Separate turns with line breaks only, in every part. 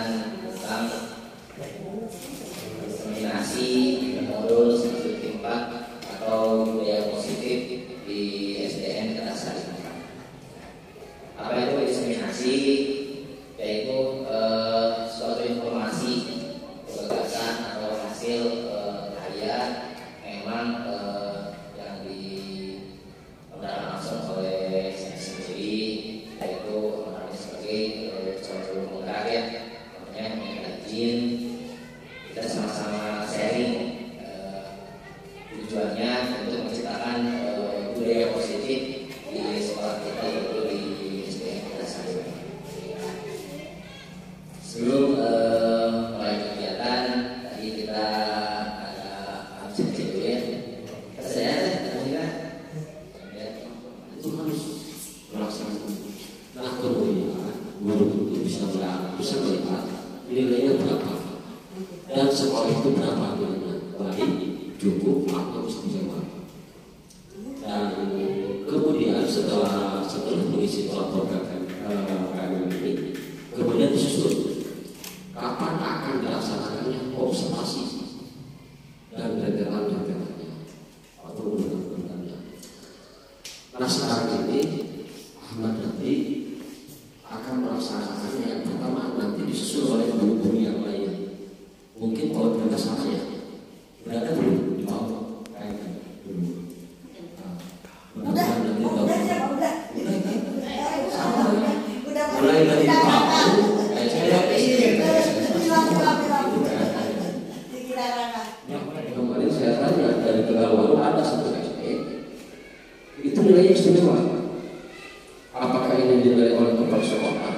kegiatan tentang diseminasi modul studi 4 atau budaya positif di SDN Kertasari. Apa itu diseminasi? Yaitu suatu informasi, gagasan atau hasil karya memang yang dilakukan langsung oleh saya sendiri, yaitu sebagai suatu pengkarya, namanya izin kita sama-sama sharing. Tujuannya untuk menciptakan budaya positif di sekolah kita, yaitu di SDN Kertasari. Sebelum mulai kegiatan, tadi kita ada absen dulu ya. Saya
itu harus melaksanakan kemudian guru itu bisa melihat nilainya berapa dan sekolah itu berapa nilainya, baik cukup atau istimewa. Dan kemudian setelah mengisi program KMM ini, kemudian disusun kapan akan dilaksanakannya observasi dan rentetan-rentetannya atau urutan-urutannya. Nah sekarang ini Ahmad nanti akan melaksanakannya. Yang pertama nanti disusul oleh guru-guru yang lain. Mungkin kalau tidak salah ya berada belum di bawah kayak dulu. Udah mulai dari kemarin saya tanya dari Tegalwaru ada satu SD itu nilainya istimewa. Apakah ini dinilai oleh kepala sekolah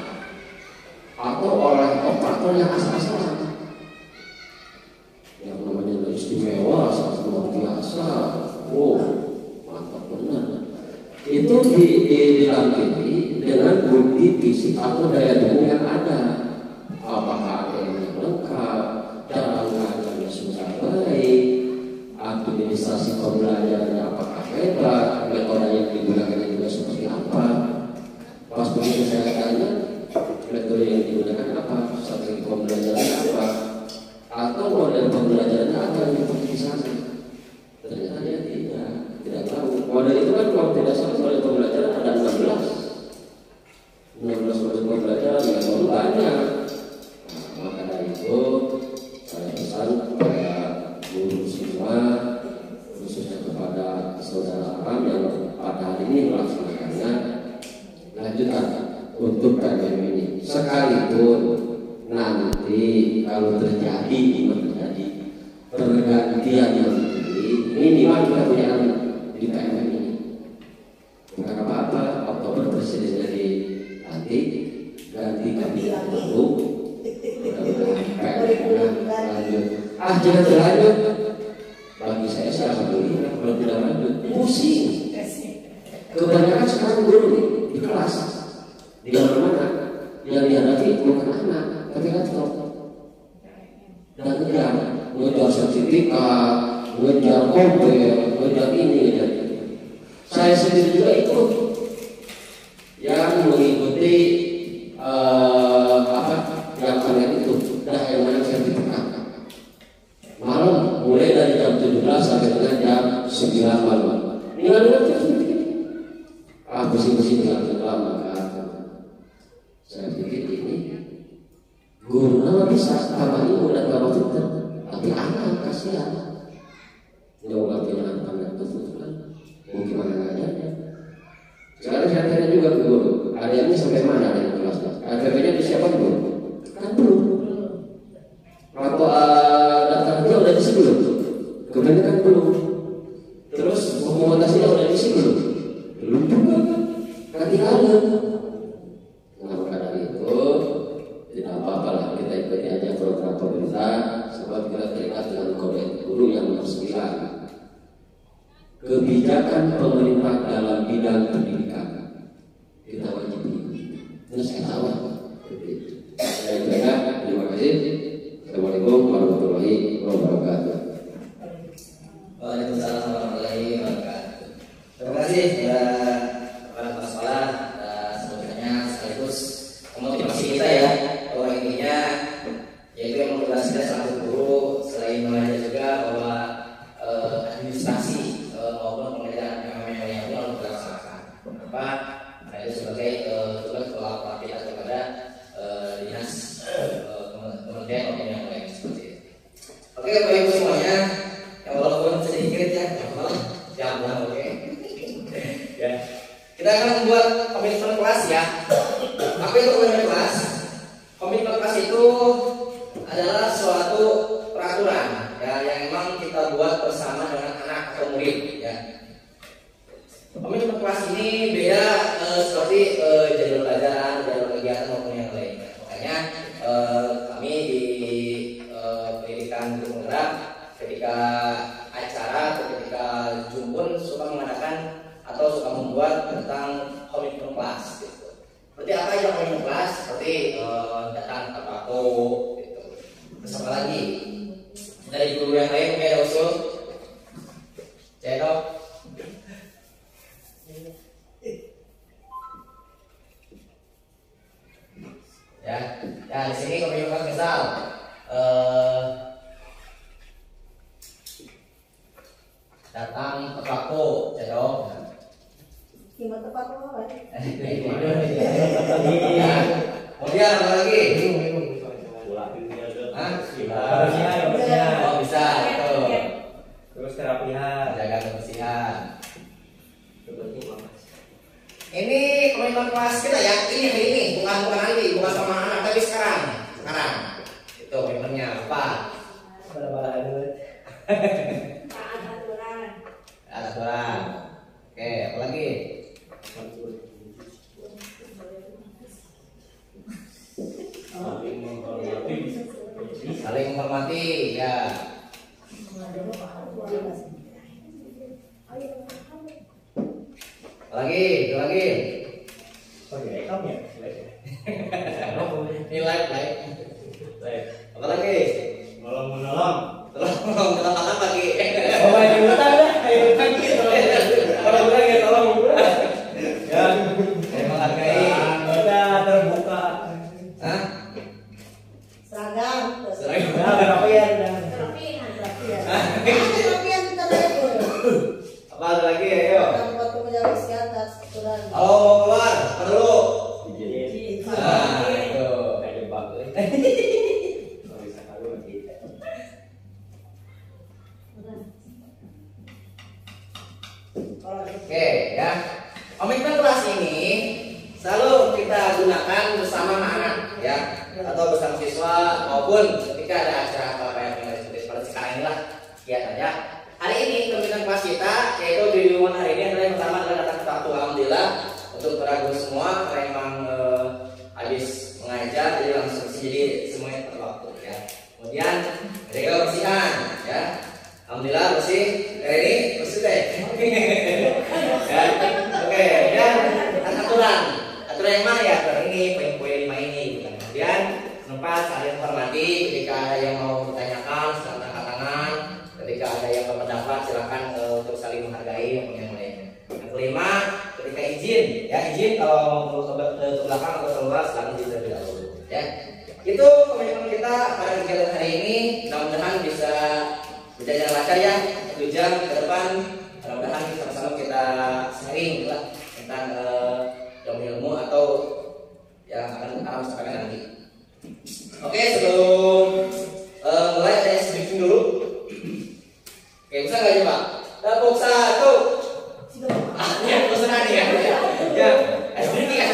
atau oleh operator yang asal-asalan? Yang namanya nilai istimewa sangat luar biasa. Oh, mantap benar. Itu dilampiri dengan bukti fisik atau daya dukung yang ada. Apakah ada yang lengkap, cara mengajarnya sudah baik, administrasi pembelajarannya apakah hebat, metode yang digunakan juga seperti apa. Pas begitu saya tanya, metode yang digunakan apa, strategi pembelajarannya apa, atau model pembelajarannya apa yang dipakai di sana. Ternyata dia tidak tahu. Model itu kan kalau tidak salah model pembelajaran ada 16 model pembelajaran yang baru banyak. Nah, maka dari itu saya pesan kepada guru semua, khususnya kepada saudara Aram yang pada hari ini melaksanakannya, lanjutkan untuk KMM ini. Sekalipun nanti kalau terjadi pergantian menteri, minimal kita punya anak di KMM ini. Bukan apa-apa, Oktober presiden jadi nanti ganti kabinet baru. Lanjut. Jangan terlanjut. Bagi saya alhamdulillah, kalau tidak lanjut pusing. Kebanyakan sekarang guru di kelas, di mana-mana yang dihadapi bukan anak, tapi laptop dan ngejar sertifikat, ngejar kompil, ngejar ini, ngejar itu. Saya sendiri juga ikut yang mengikuti yang kalian itu, yang mana sertifikat. Malam mulai dari jam 17 sampai dengan jam 9 malam. Tinggal sertifikat. Pusing-pusing dengan lama kan. Saya pikir ini guru nama bisa tambah ilmu dan tambah pintar, tapi anak kasihan. Jauh dengan anak itu kan, mau gimana ngajarnya? Sekarang saya tanya juga ke guru, hariannya sampai mana dari kelas? APP-nya disiapkan belum? Kan belum. Atau daftar dia udah diisi belum? Kebanyakan belum. Terus dokumentasinya udah diisi belum? Belum juga kan? Ketinggalan. Nah, maka dari itu tidak apa-apa lah kita ikuti aja program pemerintah, sebab kita terikat dengan kode guru yang nomor 9. Kebijakan pemerintah dalam bidang pendidikan kita wajib ikuti. Ini saya tahu. Saya kira terima kasih. Assalamualaikum warahmatullahi wabarakatuh.
Waalaikumsalam warahmatullahi wabarakatuh. Terima kasih kepada kepala sekolah atas sambutannya sekaligus memotivasi kita ya, bahwa intinya itu adalah suatu peraturan ya yang memang kita buat bersama dengan anak atau murid ya. Komitmen kelas ini beda seperti jadwal pelajaran, jadwal kegiatan maupun yang lain. Makanya kami di pendidikan Guru Penggerak ketika acara atau ketika jumpun suka mengadakan atau suka membuat tentang komitmen kelas gitu. Seperti apa aja komitmen kelas? Seperti datang ke aku gitu. Terus apa lagi? Dari guru yang lain mungkin ada usul? Cedok. Ya, di sini komitmen kelas misal datang tepat waktu, cedok.
Gimana tepat waktu?
Kemudian apa lagi? Oh bisa, itu.
Terus terapihan,
Jaga kebersihan. Ini komitmen kelas kita ya, ini hari ini, bukan nanti, bukan sama anak, tapi sekarang. Itu komitmennya apa? Ada aturan. Oke, apa lagi? Saling menghormati, ya. Apa lagi? Ini live. Apa lagi?
menolong.
Tolong apa lagi?
Oh, ini utang dah. Ayo pagi tolong ya, tolong. Ya,
Saya menghargai.
kita terbuka.
Hah?
Seragam.
Seragam.
Nah, berapa ya?
Terapian kita label.
Apa lagi? Ayo.
Waktu menjaga kesehatan aturan.
Oh, keluar. Perlu.
Jadi,
Nah, itu.
kayak jebak. Nggak bisa kalau kita.
Oke, ya. Komitmen kelas ini selalu kita gunakan bersama anak-anak, ya, atau bersama siswa maupun ketika ada acara atau apa yang seperti sekarang inilah kegiatannya. Hari ini komitmen kelas kita yaitu di lingkungan hari ini adalah yang pertama adalah datang ke waktu. Alhamdulillah untuk para guru semua karena memang habis mengajar jadi langsung jadi semuanya tepat waktu, ya. Kemudian jaga kebersihan, ya. Alhamdulillah bersih. Ini bersih deh. Ya. Oke, dan aturan yang mana ya? Aturan ini, poin-poin 5 ini. Kemudian tempat saling hormati. Ketika ada yang mau ditanyakan, silakan angkat tangan. Ketika ada yang berpendapat, silakan untuk saling menghargai yang lain. Yang kelima, ketika izin, ya izin kalau mau ke belakang atau keluar, silakan izin terlebih dahulu. Ya, itu komitmen kita pada kegiatan hari ini. Mudah-mudahan bisa berjalan lancar ya. 1 jam ke depan. Mudah-mudahan sama-sama kita sharing lah tentang ilmu atau yang akan kita sampaikan nanti. Oke, sebelum mulai saya briefing dulu. Oke, bisa nggak ya Pak? Tepuk 1. Ya, pesanan ya. Ya,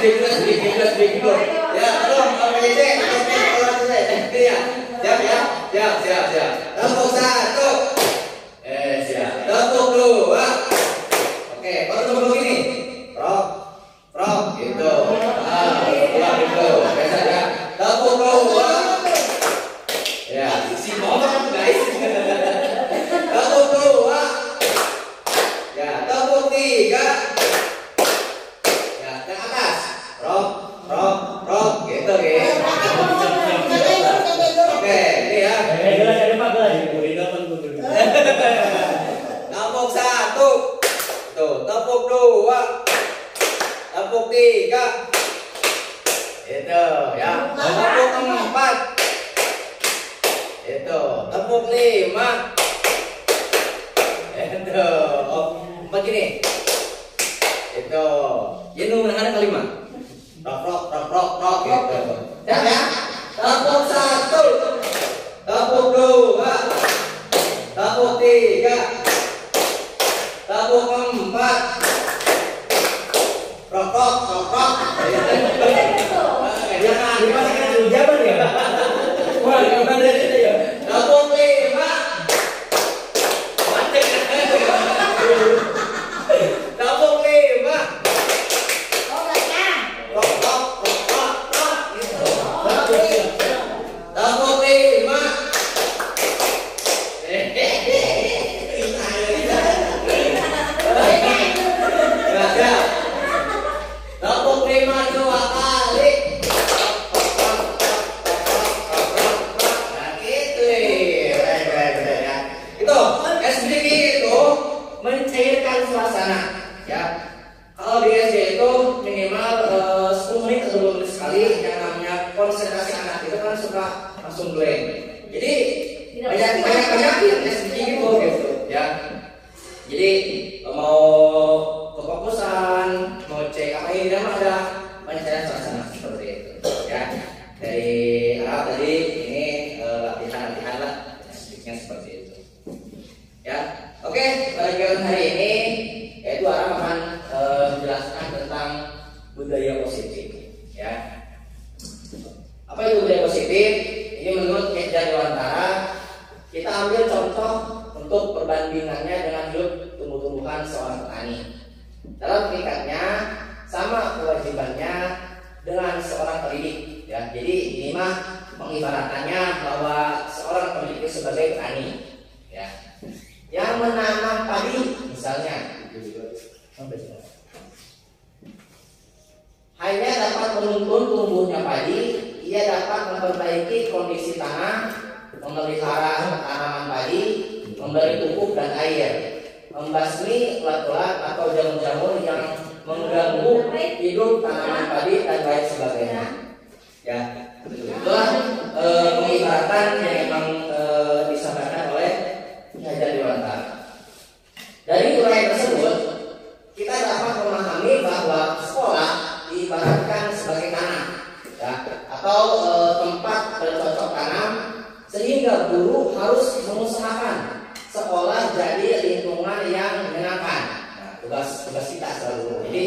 briefing dulu. Ya, tolong PJJ, ya, siap. Tepuk 1. Siap. Tepuk 2. Oke, baru tepuk begini. Prop, gitu. Gitu. Biasa ya. Tepuk 2. Ya, si ngomong guys. Tepuk 2. Ya, tepuk 3. Ya, ke atas. Prop, gitu ya. Oke, ini ya. Tepuk 1. Tuh, tepuk 2. Tepuk 3. Itu ya. Tepuk 4. Itu. Tepuk 5. Itu. Oh, begini. Itu. Ini mana kelima? Rock gitu. Siap ya? Tepuk 1. Tepuk 2. Tepuk 3. Tepuk 4. Rock.
Jangan dimasukkan dulu jaman ya.
suka langsung blank. Jadi
Tidak
banyak
pasti.
penyakit SDG gitu ya. Jadi mau kefokusan, mau cek apa ini memang ada banyak cara suasana seperti itu ya. Dari Arab tadi ini latihan lah SDG-nya seperti itu ya. Oke, pada kegiatan hari ini yaitu Arab akan menjelaskan tentang budaya positif ya. Apa itu budaya positif? Ini menurut Kejar Dewantara, kita ambil contoh untuk perbandingannya dengan hidup tumbuh-tumbuhan seorang petani. Dalam tingkatnya sama kewajibannya dengan seorang pendidik ya. Jadi ini mah mengibaratkannya bahwa seorang pendidik itu sebagai petani ya. Yang menanam padi misalnya hanya dapat menuntun tumbuhnya padi, ia dapat memperbaiki kondisi tanah, memelihara tanaman padi, memberi pupuk dan air, membasmi ulat-ulat atau jamur-jamur yang mengganggu hidup tanaman padi dan lain sebagainya. Ya, itulah pengibaratan yang memang disampaikan oleh Kejar Dewantara. Dari uraian tersebut, kita dapat memahami bahwa sekolah diibaratkan sebagai tanah ya, atau tempat bercocok tanam, sehingga guru harus mengusahakan sekolah jadi lingkungan yang menyenangkan. Nah, tugas kita sebagai guru. Jadi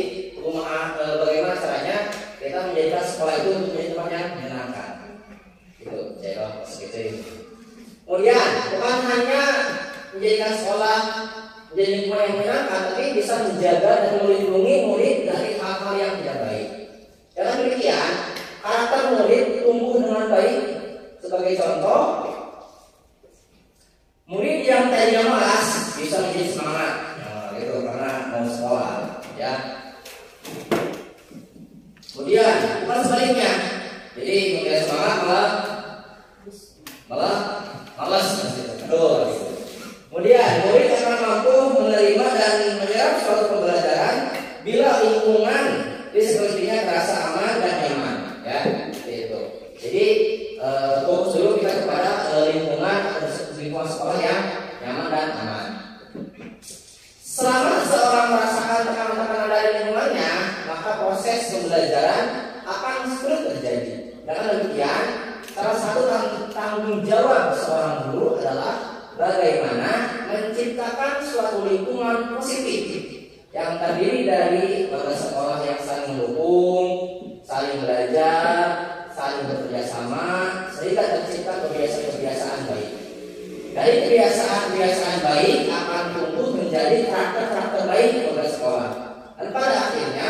bagaimana caranya kita menjadikan sekolah itu menjadi tempat yang menyenangkan. Gitu, jadi segitu ini. Kemudian bukan hanya menjadikan sekolah menjadi lingkungan yang menyenangkan, tapi bisa menjaga dan melindungi murid dari hal-hal yang tidak baik. Dengan demikian, karakter murid tumbuh dengan baik. Sebagai contoh, murid yang tadinya malas bisa menjadi semangat, gitu, karena mau sekolah, ya. Kemudian bukan sebaliknya, jadi menjadi semangat malah malas, betul. Kemudian murid akan mampu menerima dan menyerap suatu pembelajaran bila lingkungan di sekelilingnya terasa aman dan nyaman, ya, seperti itu. Jadi fokus dulu kita kepada lingkungan sekolah yang nyaman dan aman. Selama seorang merasakan tekanan-tekanan dari lingkungannya, maka proses pembelajaran akan sulit terjadi. Dengan demikian, salah satu tanggung jawab seorang guru adalah bagaimana menciptakan suatu lingkungan positif yang terdiri dari warga sekolah yang saling mendukung, saling belajar, saling bekerja sama, sehingga tercipta kebiasaan-kebiasaan baik. Dari kebiasaan-kebiasaan baik akan tumbuh menjadi karakter-karakter baik warga sekolah. Dan pada akhirnya,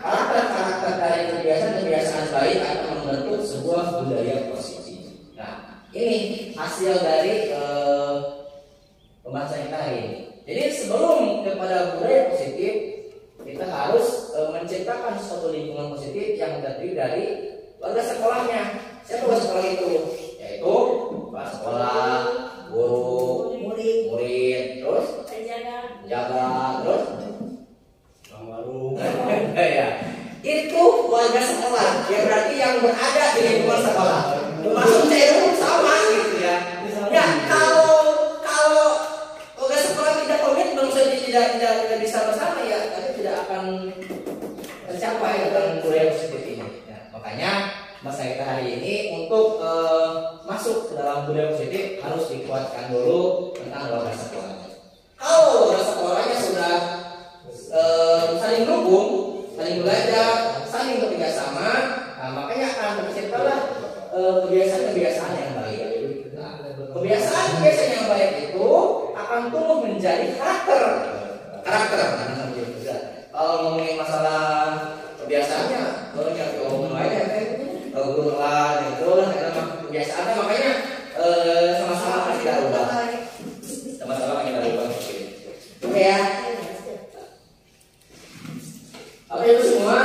karakter-karakter dari kebiasaan-kebiasaan baik akan membentuk sebuah budaya positif. Nah, ini hasil dari pembahasan kita hari ini. Jadi sebelum kepada budaya positif, kita harus menciptakan suatu lingkungan positif yang terdiri dari warga sekolahnya. Siapa warga sekolah itu? Yaitu kepala sekolah, guru, murid, terus penjaga, terus warung. Ya, itu warga sekolah. Ya berarti yang berada di lingkungan sekolah. Termasuk saya sama gitu ya. Ya kalau warga sekolah tidak komitmen, tidak bisa bersama ya, tapi tidak akan tercapai dengan budaya positif ini. Ya, makanya masa kita hari ini untuk masuk ke dalam budaya positif harus dikuatkan dulu tentang warga sekolah. Kalau warga sekolahnya sudah saling dukung, saling belajar, saling bekerja sama, nah, makanya akan terciptalah kebiasaan-kebiasaan yang baik. Nah, kebiasaan-kebiasaan yang baik itu akan tumbuh menjadi karakter. Kalau ngomongin masalah kebiasaannya, kalau nyari omong aja guru telat itu lah karena kebiasaannya, makanya sama-sama kita ubah. Sama-sama kita ubah. Oke ya. Oke itu semua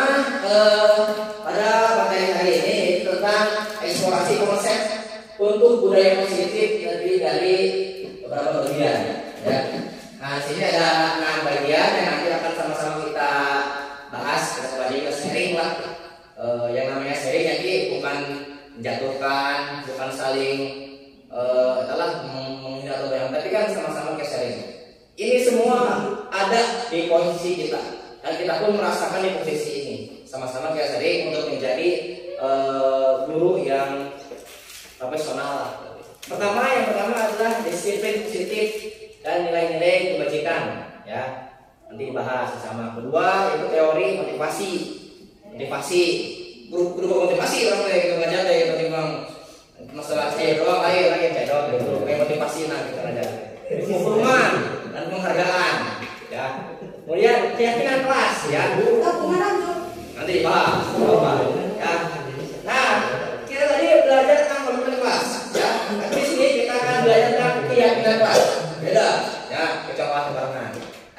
pada materi hari ini tentang eksplorasi konsep untuk budaya positif terdiri dari beberapa bagian. Ya. Nah, sini ada 6 bagian yang nanti akan sama-sama kita bahas, kita kembali ke sharing lah. Yang namanya sharing nanti bukan menjatuhkan, bukan saling menghina atau yang, tapi kan sama-sama sharing. Ini semua ada di posisi kita dan kita pun merasakan di posisi ini, sama-sama sharing untuk menjadi guru yang profesional. Yang pertama adalah disiplin positif dan nilai-nilai kebajikan, ya. Nanti dibahas bersama. Kedua itu teori motivasi, guru motivasi orang kayak gitu aja kayak gitu bang. Masalah saya doang, lagi cedok gitu, kayak motivasi nah kita aja. Hukuman dan penghargaan, ya. Kemudian keyakinan kelas, ya. Nanti dibahas, ya. Nah, kita tadi belajar tentang komitmen kelas, ya. Tapi di sini kita akan belajar tentang keyakinan kelas. Beda, ya. Kecocokan barengan.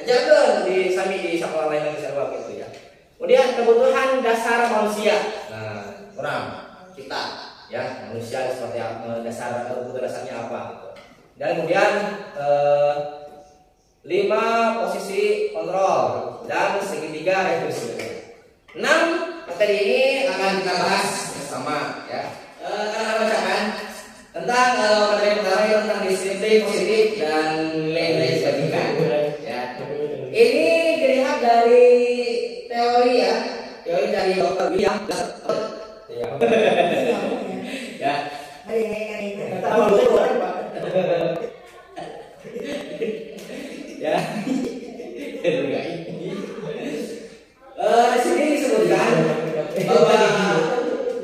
Ajarkan di sekolah lain yang bisa gitu, ya. Kemudian kebutuhan dasar manusia. Nah, orang kita, ya, manusia seperti apa, kebutuhan dasarnya apa. Dan kemudian 5 posisi kontrol dan segitiga revolusi. 6 materi ini akan kita bahas bersama, ya. Akan bacakan tentang materi pertama tentang disiplin positif dan nilai-nilai kebajikan, ya. Ini dilihat dari teori, ya, teori dari Dr. William ya. Ya. Di sini disebutkan bahwa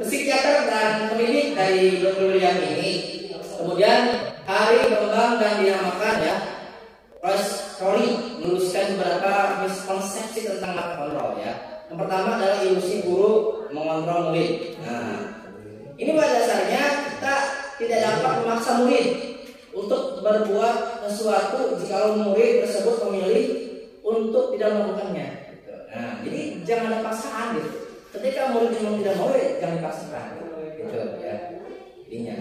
psikiater dan pendidik dari Dr. William ini kemudian hari berkembang dan dinamakan, ya, Rory menuliskan beberapa miskonsepsi tentang mata kontrol, ya. Yang pertama adalah ilusi guru mengontrol murid. Nah, ini pada dasarnya kita tidak dapat memaksa murid untuk berbuat sesuatu jika murid tersebut memilih untuk tidak melakukannya. Nah, jadi jangan ada paksaan gitu. Ketika murid memang tidak mau, jangan dipaksakan, gitu, ya. Intinya.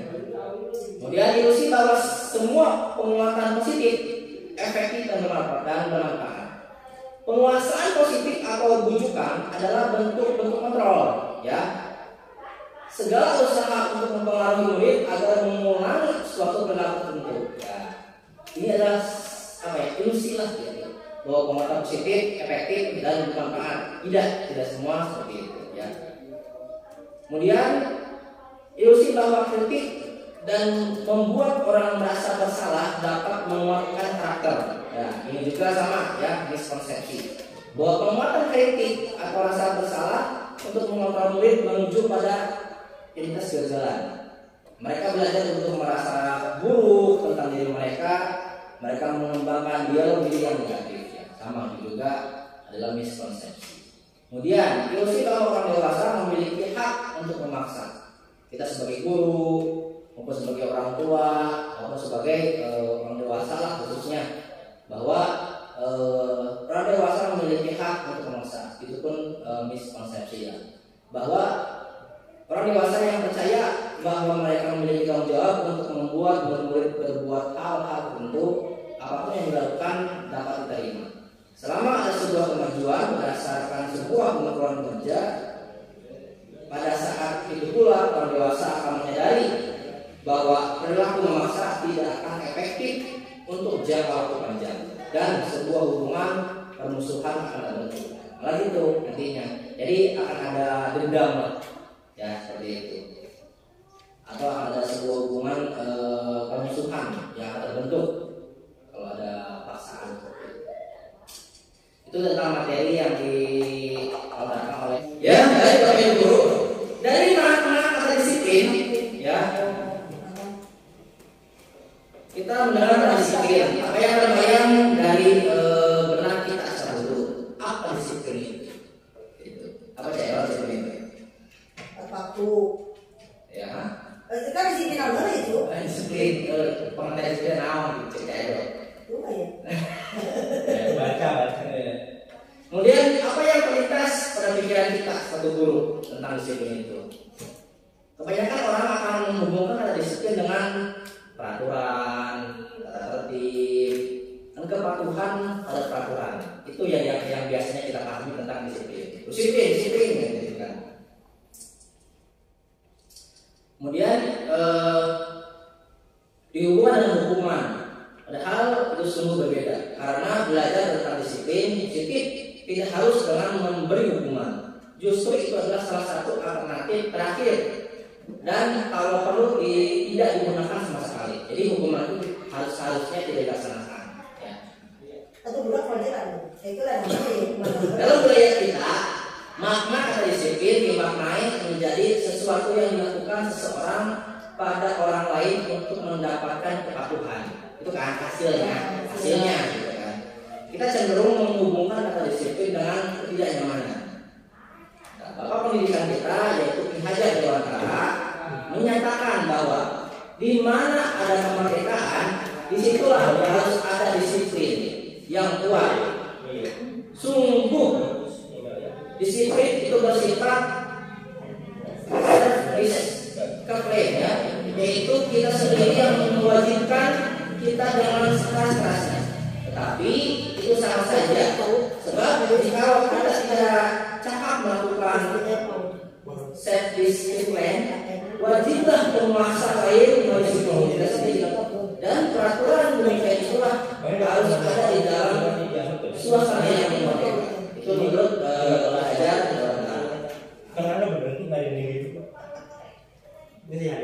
Kemudian ilusi bahwa semua penguatan positif efektif dan bermanfaat. Penguasaan positif atau bujukan adalah bentuk-bentuk kontrol, ya. Segala usaha untuk mempengaruhi murid agar mengulangi suatu perilaku tertentu, ya. Ini adalah ilusi lah, ya. Bahwa penguatan positif efektif dan bermanfaat. Tidak semua seperti itu, ya. Kemudian ilusi bahwa kritik dan membuat orang merasa bersalah dapat menguatkan karakter. Ya, ini juga sama, ya, miskonsepsi bahwa penguatan kritik atau rasa bersalah untuk mengontrol murid menuju pada identitas kegagalan. Mereka belajar untuk merasa buruk tentang diri mereka mengembangkan dialog diri yang negatif, ya. Sama juga adalah miskonsepsi. Kemudian ilusi bahwa orang dewasa memiliki hak untuk memaksa. Kita sebagai guru maupun sebagai orang tua maupun sebagai orang dewasa lah khususnya, bahwa orang dewasa memiliki hak untuk memaksa. Itu pun miskonsepsi, ya. Bahwa orang dewasa yang percaya bahwa mereka memiliki tanggung jawab untuk membuat murid berbuat hal-hal tertentu, apapun yang dilakukan dapat diterima selama ada sebuah kemajuan berdasarkan sebuah pengaturan kerja. Pada saat itu pula orang dewasa akan menyadari bahwa perilaku memaksa tidak akan efektif untuk jangka waktu panjang dan sebuah hubungan permusuhan akan terbentuk. Malah itu nantinya. Jadi akan ada dendam, ya, seperti itu. Atau akan ada sebuah hubungan permusuhan yang akan terbentuk kalau ada paksaan seperti itu. Itu tentang materi yang dilakukan oleh, ya, dari Bapak Guru. Dari mana kata disiplin, ya. Kita mendengar kata disiplin. Apa yang terbayang dari benak kita secara dulu? Apa disiplin itu? Apa cara disiplin itu?
Waktu.
Ya.
Kan disiplin apa itu?
Disiplin, pengertian disiplin naon gitu, ya.
Itu ya.
Baca.
Kemudian apa yang terlintas pada pikiran kita satu guru tentang disiplin itu? Kebanyakan orang akan menghubungkan kata disiplin dengan peraturan, tata tertib, dan kepatuhan pada peraturan. Itu yang biasanya kita pahami tentang disiplin. Disiplin, gitu kan. Kemudian dan hukuman. Padahal itu sungguh berbeda. Karena belajar tentang disiplin positif tidak harus dengan memberi hukuman. Justru itu adalah salah satu alternatif terakhir. Dan kalau perlu tidak digunakan sama sekali. Jadi hukuman itu harusnya tidak dilaksanakan. Ya.
Atau budak pelajaran. Itulah namanya hukuman.
Dalam budaya kita, makna kata disiplin dimaknai menjadi sesuatu yang dilakukan seseorang pada orang lain untuk mendapatkan kepatuhan. Itu kan hasilnya gitu kan. Kita cenderung menghubungkan kata disiplin dengan ketidaknyamanan. Nah, Bapak pendidikan kita yaitu Ki Hajar Dewantara menyatakan bahwa di mana ada kemerdekaan, disitulah harus ada disiplin yang kuat. Sungguh disiplin itu bersifat self-discipline ya, yaitu kita sendiri yang mewajibkan kita dengan sekeras-kerasnya. Tetapi itu sama saja, sebab kalau kita tidak cakap melakukan self-discipline, wajiblah penguasa lain mewajibkan kita sendiri. Dan peraturan demikian itulah harus ada di dalam suasana yang merdeka. Itu menurut belajar
Karena ada benar tuh nggak ada yang gitu kok. Ini ya.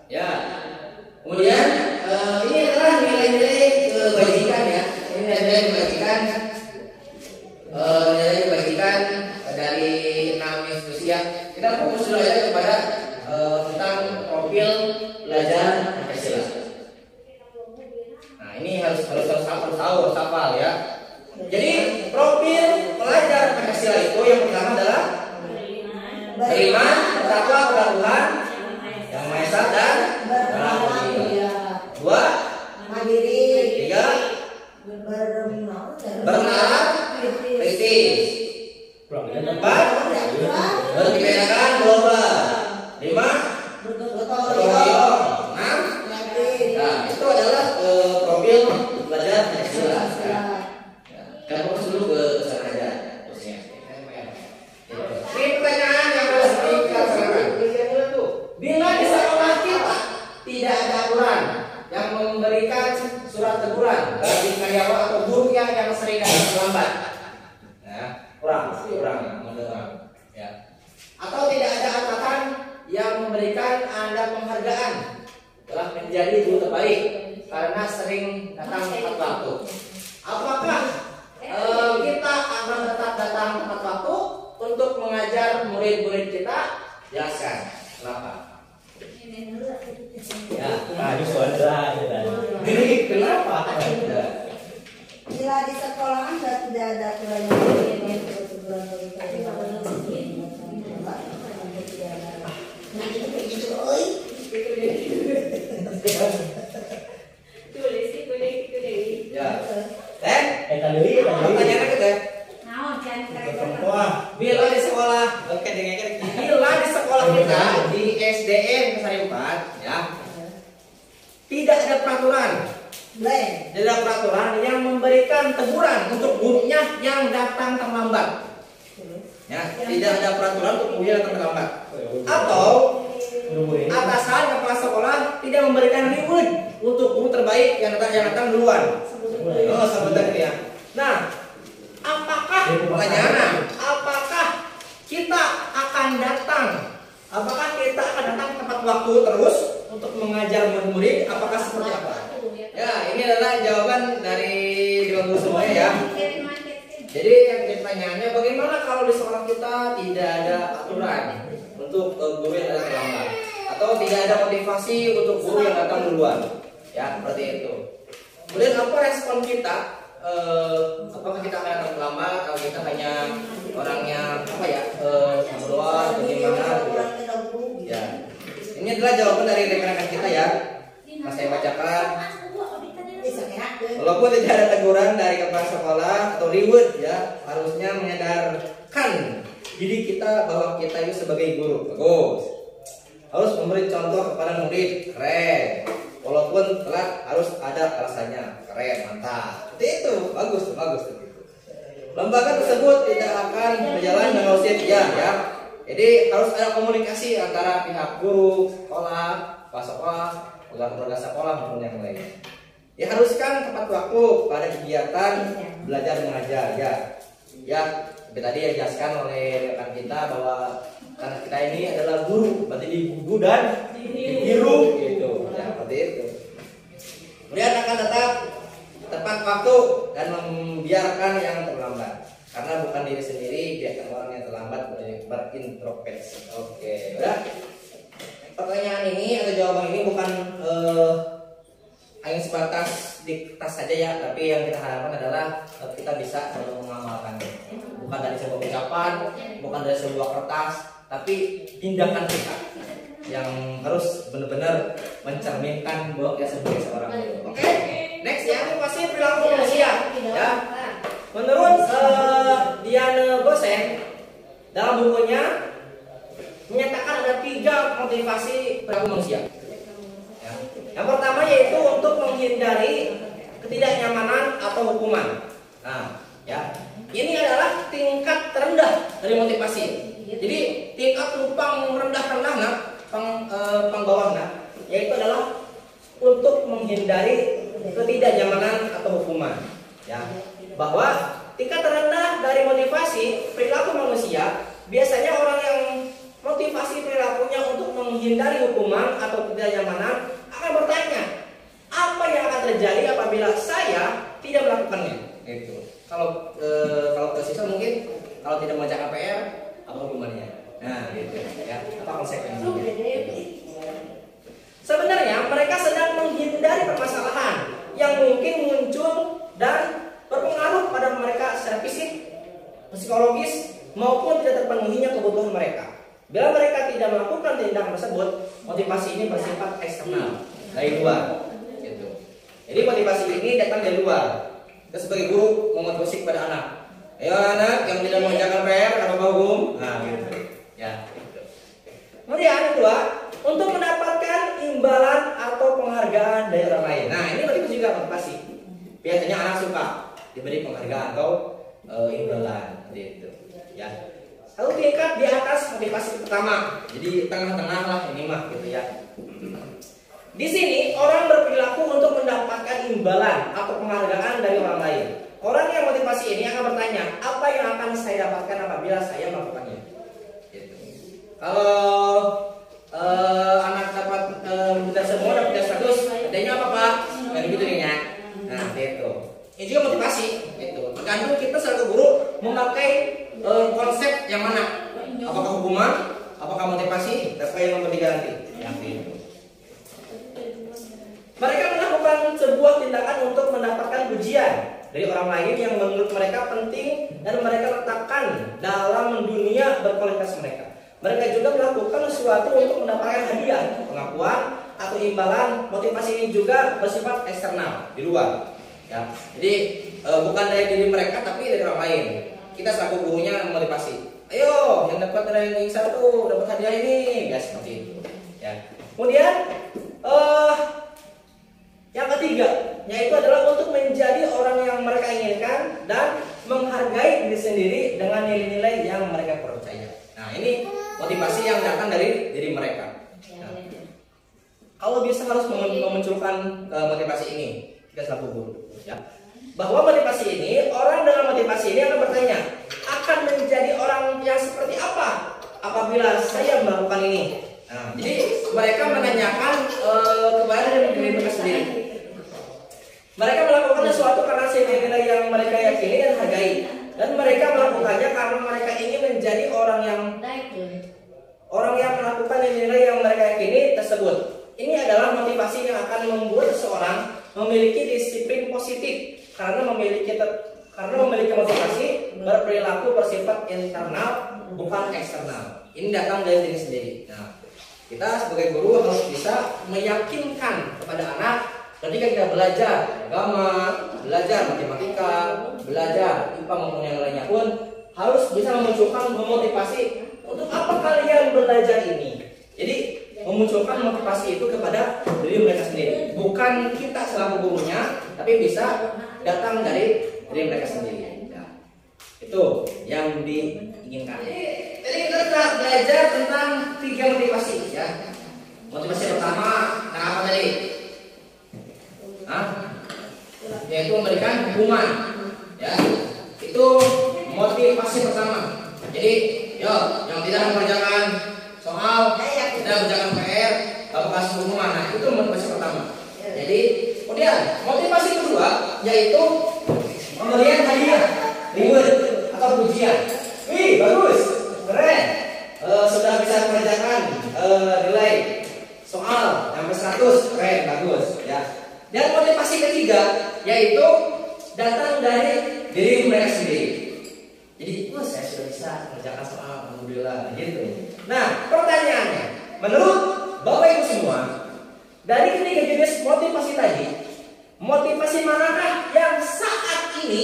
Ya. Kemudian ini adalah nilai-nilai kebajikan ya. Ini nilai kebajikan dari 6 institusi ya. Kita fokus dulu aja kepada tentang profil pelajar Pancasila. Nah, ini harus hafal ya. Jadi profil pelajar Pancasila itu yang pertama adalah beriman, bertakwa kepada Tuhan Yang Maha Esa dan dua,
mandiri,
tiga, bernalar, kritis, empat, berkebinekaan global, lima, bergotong royong, enam. Nah, itu adalah profil pelajar Pancasila. Kita fokus dulu ke sana aja. Ini pertanyaan yang harus kita laksanakan. Bila di sekolah kita tidak ada aturan yang memberikan surat teguran bagi karyawan atau guru yang sering datang terlambat, ya, kurang mendengar, ya. Atau tidak ada aturan yang memberikan Anda penghargaan telah menjadi guru terbaik karena sering datang tepat waktu. Apakah kita akan tetap datang tepat waktu untuk mengajar murid-murid kita? Jelaskan kenapa. Ya,
Ini soal terakhir.
jadi kenapa?
Bila di sekolahan tidak ada aturan
Ya. Teh,
Tadi
pertanyaannya ke Teh.
Wah,
Bila di sekolah, bila di sekolah kita di SDN Kesari 4, ya, tidak ada peraturan, tidak ada peraturan yang memberikan teguran untuk gurunya yang datang terlambat. Ya, tidak ada peraturan untuk guru yang datang terlambat. Atau atasan kepala sekolah tidak memberikan reward untuk guru terbaik yang datang duluan. Oh, sebentar ya. Nah, apakah pertanyaannya? Apakah kita akan datang? Apakah kita akan datang tepat waktu terus untuk mengajar murid-murid? Apakah seperti apa? Ya, ini adalah jawaban dari guru semuanya ya. Jadi yang pertanyaannya, bagaimana kalau di sekolah kita tidak ada aturan untuk guru yang datang terlambat, atau tidak ada motivasi untuk guru yang datang duluan? Ya, seperti itu. Kemudian apa respon kita? Apakah kita akan datang terlambat atau kita hanya orangnya apa ya, berdoa atau gimana gitu. Ya, ini adalah jawaban dari rekan-rekan kita ya. Saya bacakan. Walaupun tidak ada teguran dari kepala sekolah atau reward ya, harusnya menyadarkan diri kita bahwa kita itu sebagai guru. Bagus. Harus memberi contoh kepada murid. Keren. Walaupun telat harus ada alasannya. Keren, mantap. Seperti itu, bagus. lembaga tersebut tidak akan berjalan dengan sia-sia ya. Jadi harus ada komunikasi antara pihak guru, sekolah, kepala sekolah, keluarga sekolah maupun yang lain. Diharuskan tepat waktu pada kegiatan belajar mengajar ya. Ya, seperti tadi yang dijelaskan oleh rekan kita bahwa karena kita ini adalah guru, berarti di guru dan diru gitu. Ya, seperti itu. Kemudian akan tetap tepat waktu dan membiarkan yang terlambat. Karena bukan diri sendiri, biarkan orang yang terlambat berintrospeksi. Oke, udah. Pertanyaan ini atau jawaban ini bukan hanya sebatas diktas saja ya, tapi yang kita harapkan adalah kita bisa selalu mengamalkannya. Bukan dari sebuah ucapan, bukan dari sebuah kertas, tapi tindakan kita yang harus benar-benar mencerminkan bahwa kita sebagai seorang guru. Oke, next ya, motivasi perilaku manusia. Ya, menurut Diana Gosen dalam bukunya menyatakan ada 3 motivasi perilaku manusia. Ya. Yang pertama yaitu untuk menghindari ketidaknyamanan atau hukuman. Nah, ya, ini adalah tingkat terendah dari motivasi. Jadi tingkat lupang rendah-rendah pengbawah yaitu adalah untuk menghindari ketidaknyamanan atau hukuman. Ya, bahwa tingkat terendah dari motivasi perilaku manusia biasanya orang yang motivasi perilakunya untuk menghindari hukuman atau ketidaknyamanan akan bertanya, apa yang akan terjadi apabila saya tidak melakukannya? Gitu. Kalau tersisa mungkin kalau tidak mengerjakan PR apa hukumannya? Nah, gitu ya. Apa konsekuensinya? Sebenarnya mereka sedang menghindari permasalahan yang mungkin muncul dan berpengaruh pada mereka secara fisik, psikologis maupun tidak terpenuhinya kebutuhan mereka. Bila mereka tidak melakukan tindakan tersebut, motivasi ini bersifat eksternal dari luar. Gitu. Jadi motivasi ini datang dari luar. Kita sebagai guru memotivasi kepada anak. Ayo anak yang tidak mengerjakan PR apa hukum? Nah, gitu. Ya. Gitu. Kemudian kedua, untuk mendapatkan imbalan atau penghargaan dari orang lain. Nah, ini motivasi juga motivasi. Biasanya anak suka diberi penghargaan atau imbalan, gitu. Ya. Satu tingkat di atas motivasi pertama. Jadi tengah-tengah lah ini mah gitu ya. Di sini orang berperilaku untuk mendapatkan imbalan atau penghargaan dari orang lain. Orang yang motivasi ini akan bertanya, apa yang akan saya dapatkan apabila saya melakukannya? Gitu. Kalau anak dapat kita semua dapat 100, adanya apa Pak? Kayak gitu nih ya. Nah itu. Ini juga motivasi. Itu. Tergantung kita sebagai guru memakai konsep yang mana? Apakah hukuman? Apakah motivasi? Apa yang nomor 3 nanti? Yang itu. Mereka melakukan sebuah tindakan untuk mendapatkan pujian dari orang lain yang menurut mereka penting dan mereka letakkan dalam dunia berkualitas mereka. Mereka juga melakukan sesuatu untuk mendapatkan hadiah, pengakuan atau imbalan. Motivasi ini juga bersifat eksternal, di luar. Ya. Jadi bukan dari diri mereka tapi dari orang lain. Kita selaku gurunya memotivasi. Ayo, yang dapat ranking 1 dapat hadiah ini, ya seperti itu. Ya. Kemudian yang ketiga, yaitu adalah untuk menjadi orang yang mereka inginkan dan menghargai diri sendiri dengan nilai-nilai yang mereka percaya. Nah, ini motivasi yang datang dari diri mereka. Nah, kalau bisa harus memunculkan motivasi ini, kita selaku guru, ya. Bahwa motivasi ini, orang dengan motivasi ini akan bertanya, akan menjadi orang yang seperti apa apabila saya melakukan ini? Nah, jadi mereka menanyakan kepada diri mereka sendiri. Mereka melakukan sesuatu karena nilai yang mereka yakini dan hargai, dan mereka melakukannya karena mereka ingin menjadi orang yang melakukan nilai yang mereka yakini tersebut. Ini adalah motivasi yang akan membuat seseorang memiliki disiplin positif karena memiliki motivasi berperilaku bersifat internal bukan eksternal. Ini datang dari diri sendiri. Nah, kita sebagai guru harus bisa meyakinkan kepada anak ketika kita belajar agama, belajar matematika, belajar IPA maupun yang lainnya pun harus bisa memunculkan memotivasi untuk apa kalian belajar ini. Jadi memunculkan motivasi itu kepada diri mereka sendiri, bukan kita selaku gurunya, tapi bisa datang dari diri mereka sendiri. Ya. Itu yang diinginkan. Jadi kita sudah belajar tentang 3 motivasi ya. Motivasi pertama, nah apa tadi? Hah? Yaitu memberikan hukuman. Ya, itu motivasi pertama. Jadi, yo, yang tidak mengerjakan soal, tidak mengerjakan PR, bapak kasih hukuman. Nah, itu motivasi pertama. Jadi, kemudian motivasi kedua yaitu pemberian hadiah, reward atau pujian. Wih, bagus, keren. Sudah bisa mengerjakan nilai soal sampai 100, keren, bagus ya. Dan motivasi ketiga yaitu datang dari diri mereka sendiri. Jadi, oh saya sudah bisa mengerjakan soal, alhamdulillah gitu. Nah, pertanyaannya, menurut Bapak Ibu semua, dari ketiga jenis motivasi tadi, motivasi manakah yang saat ini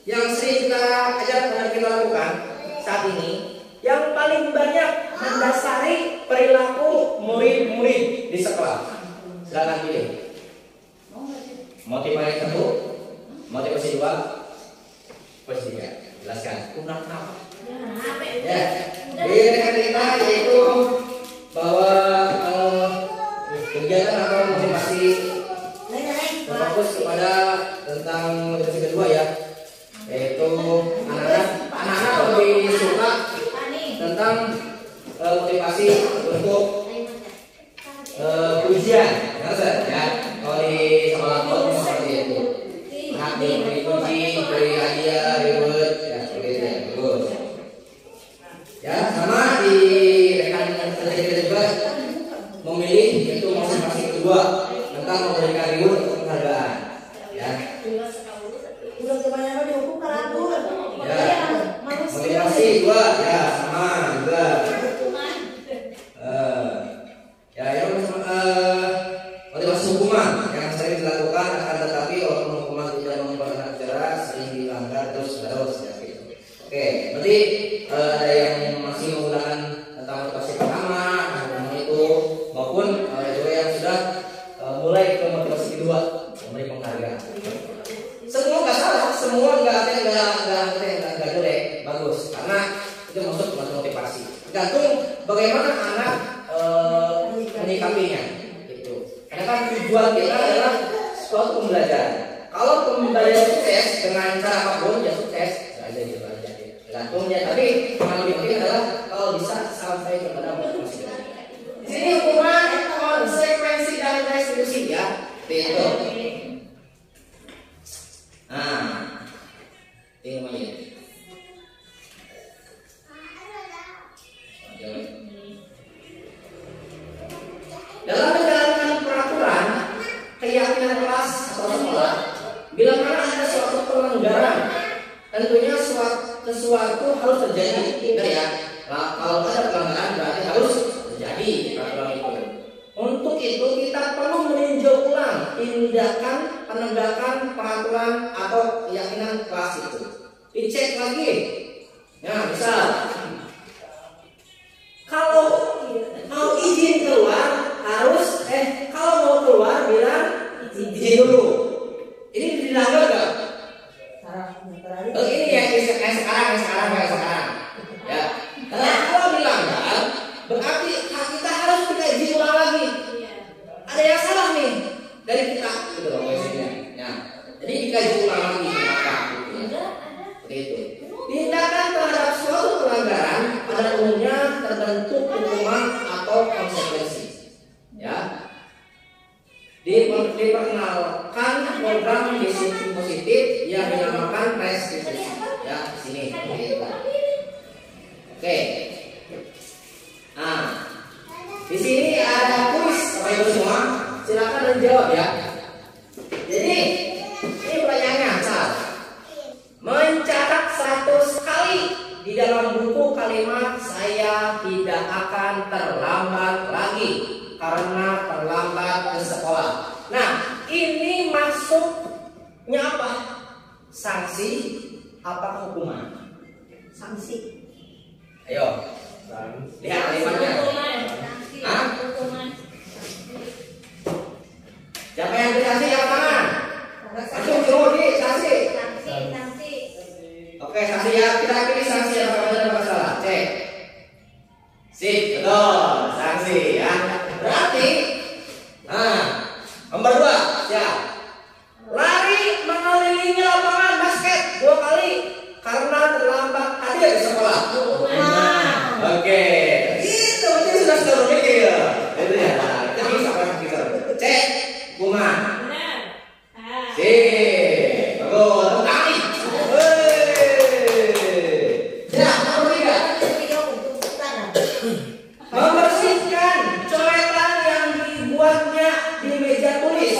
yang sering kita ajarkan dan kita lakukan saat ini yang paling banyak mendasari perilaku murid-murid di sekolah? Silakan pilih. Motivasi 1, motivasi 2, motivasi 3. Jelaskan. Kurang apa? Ya, di rekan kita yaitu bahwa kegiatan atau motivasi berfokus kepada tentang motivasi kedua ya, yaitu anak-anak lebih suka tentang motivasi untuk ujian, ya. Kalau di sekolah pun seperti itu, diberi uji, beri hadiah, reward, ya seperti itu ya, bagus. Ya, sama di rekan kita juga memilih yaitu motivasi kedua tentang memberikan reward untuk penghargaan. Ya.
Udah kebanyakan dihukum karatu.
Ya. Motivasi 2 ya sama juga. Ya yang motivasi hukuman yang sering dilakukan akan tetapi walaupun hukuman tidak mengubah jelas sering dilanggar terus ya gitu. Oke, berarti ada yang masih menggunakan tentang motivasi pertama, hukuman itu maupun juga yang sudah mulai ke motivasi kedua, memberi penghargaan. Semua nggak salah, semua nggak jelek, bagus karena itu masuk motivasi. Tergantung bagaimana anak menyikapinya, gitu. Karena kan tujuan kita adalah suatu pembelajaran. Kalau pembelajaran sukses dengan cara apapun ya sukses, aja gitu aja. Tergantungnya. Tapi yang lebih penting adalah kalau bisa sampai kepada motivasi. Di sini hukuman, konsekuensi dan restitusi ya, itu. Nah, ini namanya. Dalam menjalankan peraturan keyakinan kelas atau sekolah, bila mana ada suatu pelanggaran, tentunya sesuatu harus terjadi. Ya, kalau ada pelanggaran berarti harus terjadi peraturan itu. Untuk itu kita perlu meninjau ulang tindakan penegakan peraturan atau keyakinan kelas itu. Dicek lagi. Ya, misal kalau mau izin keluar harus kalau mau keluar bilang izin dulu. Ini dilanggar nggak? Ini ya sekarang. Ya. Kalau dilanggar berarti kita harus kita izin ulang lagi. Ada yang salah nih dari kita, gitu loh maksudnya. Ya. Jadi dikaji ulang lagi kenapa? Seperti itu. Tindakan terhadap suatu pelanggaran pada umumnya terbentuk hukuman atau konsekuensi. Ya, diperkenalkan program disiplin positif yang dinamakan restitusi. Ya, di sini. Oke. Nah, di sini ada kuis, Bapak Ibu semua. Silakan menjawab ya. Jadi, ini pertanyaannya, Sal. Mencatat 100 kali di dalam buku kalimat saya tidak akan terlambat lagi karena terlambat ke sekolah. Nah, ini masuknya apa? Sanksi apa hukuman?
Sanksi.
Ayo, lihat kalimatnya. Hah? Siapa yang dikasih yang tangan? Langsung suruh di sanksi.
Sanksi.
Oke. Oke, sanksi ya. Kita pilih sanksi apa benar apa salah. Cek. Sip, betul. Sanksi ya. Berarti nomor 2, siap. Lari mengelilingi lapangan basket 2 kali karena terlambat hadir di sekolah. Oke, itu sudah berpikir ya. Itu ya. Kita bisa pikir. Cek, hukuman.
Benar.
Sip, bagus. Tepuk tangan. Ya, nomor 3. Membersihkan coretan yang dibuatnya di meja tulis.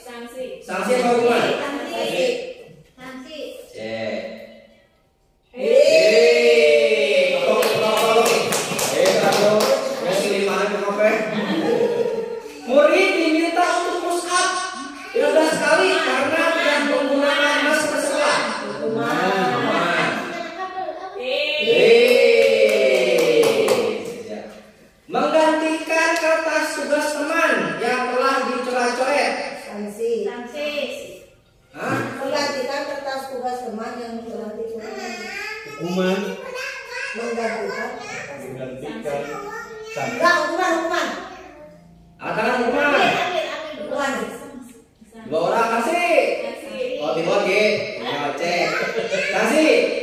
Sanksi.
Sanksi apa hukuman?
Sanksi.
Cek. Murid diminta untuk push up 15 kali karena tidak menggunakan masker sekolah. Menggantikan kertas tugas teman yang telah dicoret-coret.
Sanksi.
Hah?
Menggantikan kertas tugas teman yang telah dicoret.
Hukuman
Menggantikan.
menggantikan sanksi.
Enggak, hukuman.
Katakan hukuman.
Hukuman.
2 orang kasih. Oh, dibagi. Cek. Kasih.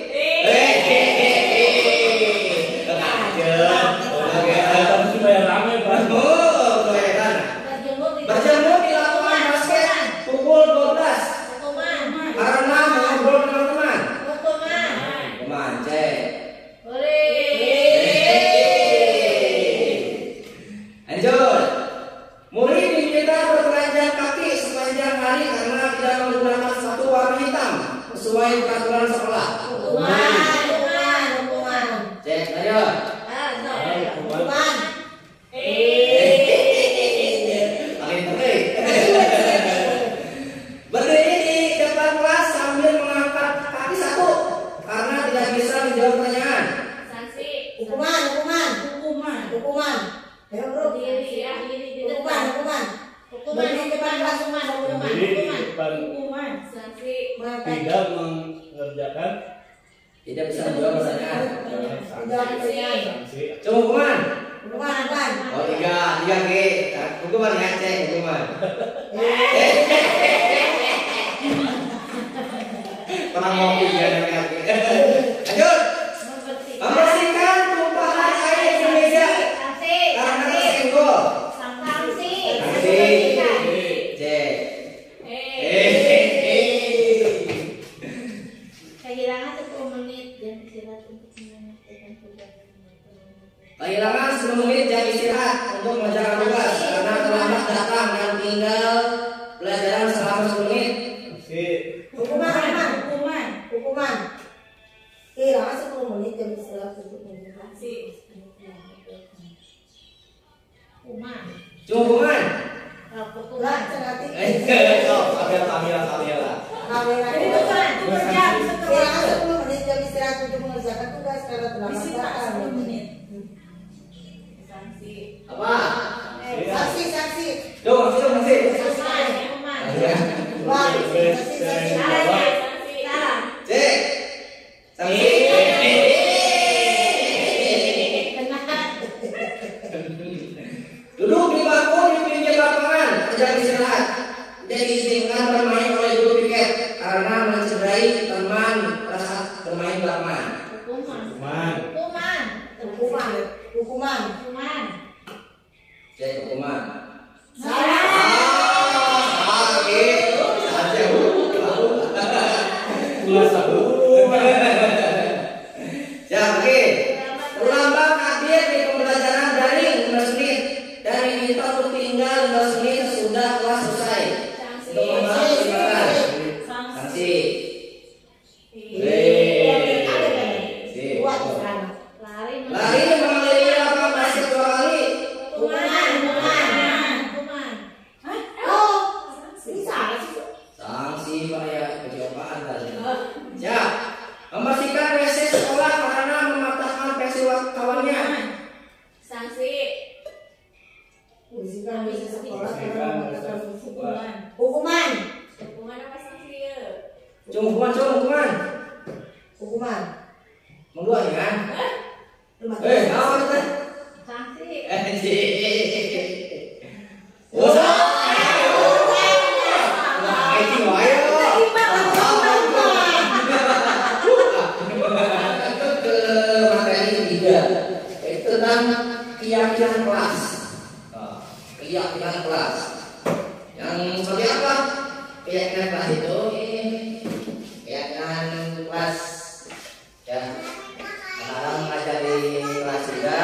Tapi supaya rame Pak.
Oh, kelihatan. Berjemur di lapangan basket pukul 12 karena mengobrol dengan teman. Hukuman, cek. Lanjut. Murid diminta bertelanjang kaki sepanjang hari karena tidak menggunakan sepatu warna hitam sesuai peraturan sekolah.
Hukuman.
Cek, lanjut.
Hukuman.
Paling penting. Berdiri di depan kelas sambil mengangkat kaki satu karena tidak bisa menjawab pertanyaan.
Hukuman. Ya, bro. Hukuman. Berdiri di depan kelas.
Berdiri di depan tidak mengerjakan
Tidak bisa menjawab pertanyaan.
sanksi.
Coba hukuman.
Hukuman.
Oh, tiga G. Hukuman ya, cek hukuman. Pernah ngopi ya namanya. Lanjut. Membersihkan tumpahan air di meja karena tersenggol. Sanksi. Cek.
Kehilangan 10 menit dan istirahat untuk menyelesaikan tugas.
Kehilangan 10 menit jam istirahat untuk mengerjakan tugas karena terlambat datang dan tinggal pelajaran selama 10 menit.
Sanksi.
Hukuman. Kehilangan 10 menit jam istirahat untuk mengerjakan.
Cuma hukuman.
Lah, cenati. Kehilangan 10 menit jam istirahat untuk mengerjakan tugas karena terlambat datang.
Apa?
Saksi.
Dong, masih.
Wah, saksi.
Cek. Sanksi. Duduk di bangku di pinggir lapangan jam istirahat. Tidak diizinkan bermain oleh guru piket karena mencederai teman rasa bermain di lapangan.
Hukuman.
Hukuman.
Cek hukuman.
Salah.
Oke. Terlambat hadir di pembelajaran daring 15 menit dan diminta untuk tinggal 15 menit sesudah kelas selesai. Untuk membahas tindakan. Sanksi. Lari mengelilingi lapangan basket 2 kali. Sanksi Pak ya, kejauhan tadi. Ya, membersihkan WC sekolah karena mematahkan pensil kawannya.
Bersihkan WC sekolah karena mengatakan
Hukuman.
hukuman.
Cuma hukuman.
Hukuman.
dua ya kan?
Rumah
Apa teh?
Sanksi.
Keyakinan kelas. Keyakinan kelas. Yang seperti apa? Keyakinan kelas itu keyakinan kelas ya. Dalam mengajari kelas juga.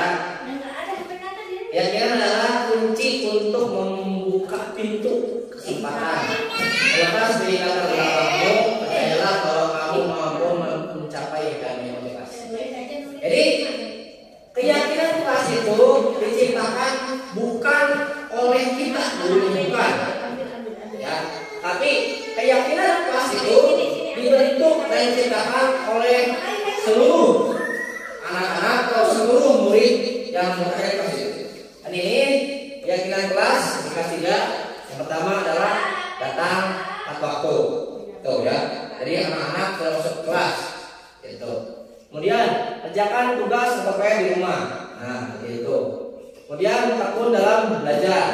Keyakinan adalah kunci untuk membuka pintu kesempatan. Lepas dari kata belakangmu, percayalah kalau kamu mampu mencapai yang motivasi. Jadi keyakinan kelas itu diciptakan bukan oleh kita, bukan, ya. Tapi keyakinan kelas itu dibentuk dan diciptakan oleh seluruh anak-anak atau seluruh murid yang berada di kelas itu. Dan ini keyakinan kelas di kelas 3 yang pertama adalah datang tepat waktu, tuh ya. Jadi anak-anak sudah masuk kelas, gitu. Kemudian kerjakan tugas atau PR di rumah. Nah, seperti itu. Kemudian tekun dalam belajar,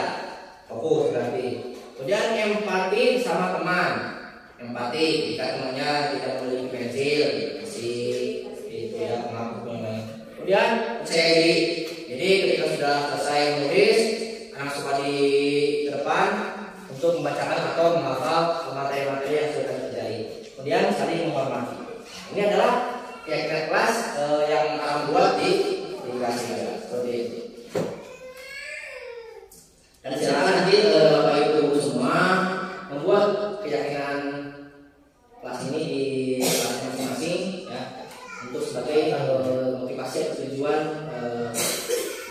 fokus berarti. Kemudian empati sama teman. Empati jika temannya tidak memiliki pensil, kasih itu ya pengakuan. Kemudian percaya diri. Jadi ketika sudah selesai menulis, anak suka di depan untuk membacakan atau menghafal materi-materi yang sudah terjadi. Kemudian saling menghormati. Ini adalah keyakinan kelas yang akan buat di kelas 3 seperti itu. Dan silakan nanti Bapak Ibu semua membuat keyakinan kelas ini di kelas masing-masing ya, untuk sebagai motivasi atau tujuan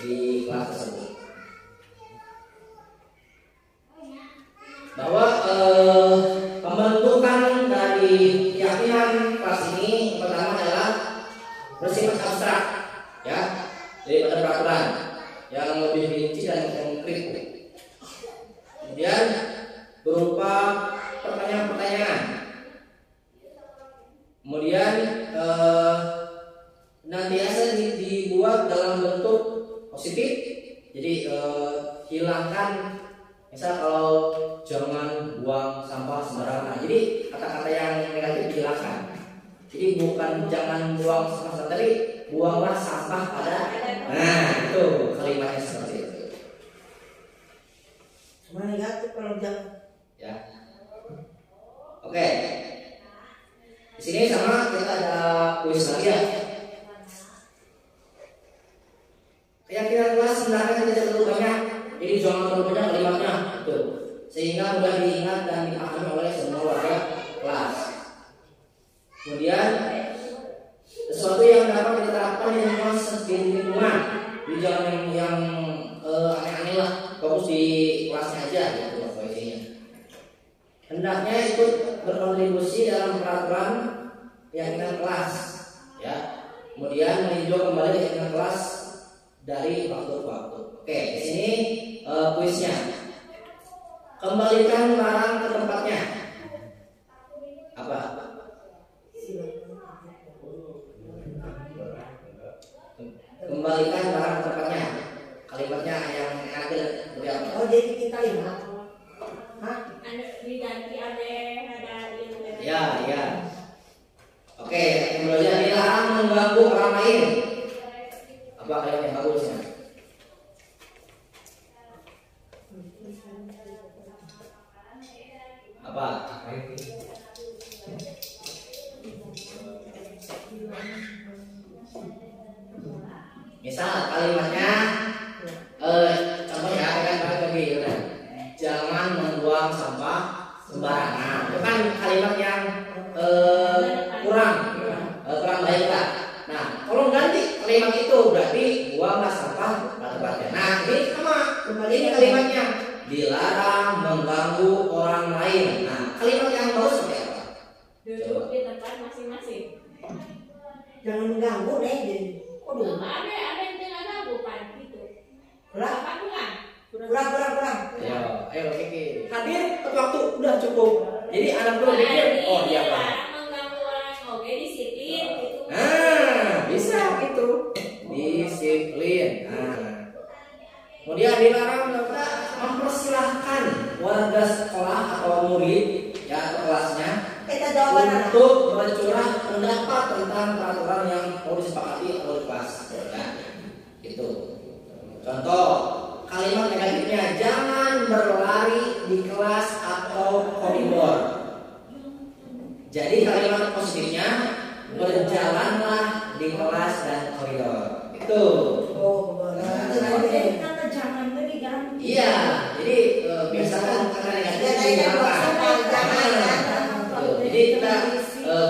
di kelas tersebut. Bahwa pembentukan dari keyakinan kelas ini pertama adalah bersifat abstrak ya, daripada peraturan yang lebih rinci dan konkret. Kemudian berupa pertanyaan-pertanyaan. Kemudian nantiasa dibuat dalam bentuk positif. Jadi hilangkan, misal kalau jangan buang sampah sembarangan. Jadi kata-kata yang negatif dihilangkan. Jadi bukan jangan buang sampah, tapi buanglah sampah pada. Nah, itu kalimatnya seperti itu.
Cuma negatif kalau jangan.
Ya. Oke. Di sini sama kita ada kuis lagi ya. Keyakinan kelas sebenarnya tidak terlalu banyak, jadi jangan terlalu banyak kalimatnya, betul. Sehingga mudah diingat dan dipahami oleh semua warga kelas. Kemudian sesuatu yang dapat diterapkan di lingkungan, di jangan yang aneh-aneh lah, fokus di kelasnya aja gitu poinnya. Hendaknya ikut berkontribusi dalam peraturan keyakinan kelas, ya. Kemudian meninjau kembali keyakinan kelas dari waktu ke waktu. Oke, di sini kuisnya. Kembalikan barang ke tempatnya. Apa? Kembalikan barang ke tempatnya. Kalimatnya yang ada berapa?
Oh, jadi kita lima. Hah?
Ada diganti ada ini.
Ya, ya. Oke, kemudian dilarang mengganggu orang lain. Apa kalimat yang bagusnya? Apa? Misal kalimatnya contohnya kan lagi jangan membuang sampah sembarangan. Itu kan kalimat yang kurang baik lah. Nah, kalau ganti kalimat itu berarti buanglah sampah pada tempatnya. Nah, ini sama. Ini kalimatnya dilarang mengganggu orang lain. Nah, kalimat yang bagus seperti apa?
Duduk di tempat masing-masing.
Jangan mengganggu deh. Jadi. Kok dulu?
Ada yang tidak ganggu pan gitu.
Kurang,
Apa kurang?
kurang.
Ayo Kiki. Hadir tepat waktu udah cukup. Jadi anak tuh pikir, oh iya Pak.
Mengganggu orang oke disiplin gitu.
Nah, bisa Kemudian dilarang mempersilahkan warga sekolah atau murid ya atau kelasnya
Kita jawaban
untuk bercurah pendapat tentang peraturan yang mau disepakati oleh kelas. Ya, gitu. Contoh kalimat negatifnya, jangan berlari di kelas atau koridor. Jadi kalimat positifnya, berjalanlah di kelas dan koridor. Itu.
Oh,
Jadi kata jangan itu diganti.
Iya, jadi biasakan kata negatif diganti. Jadi kita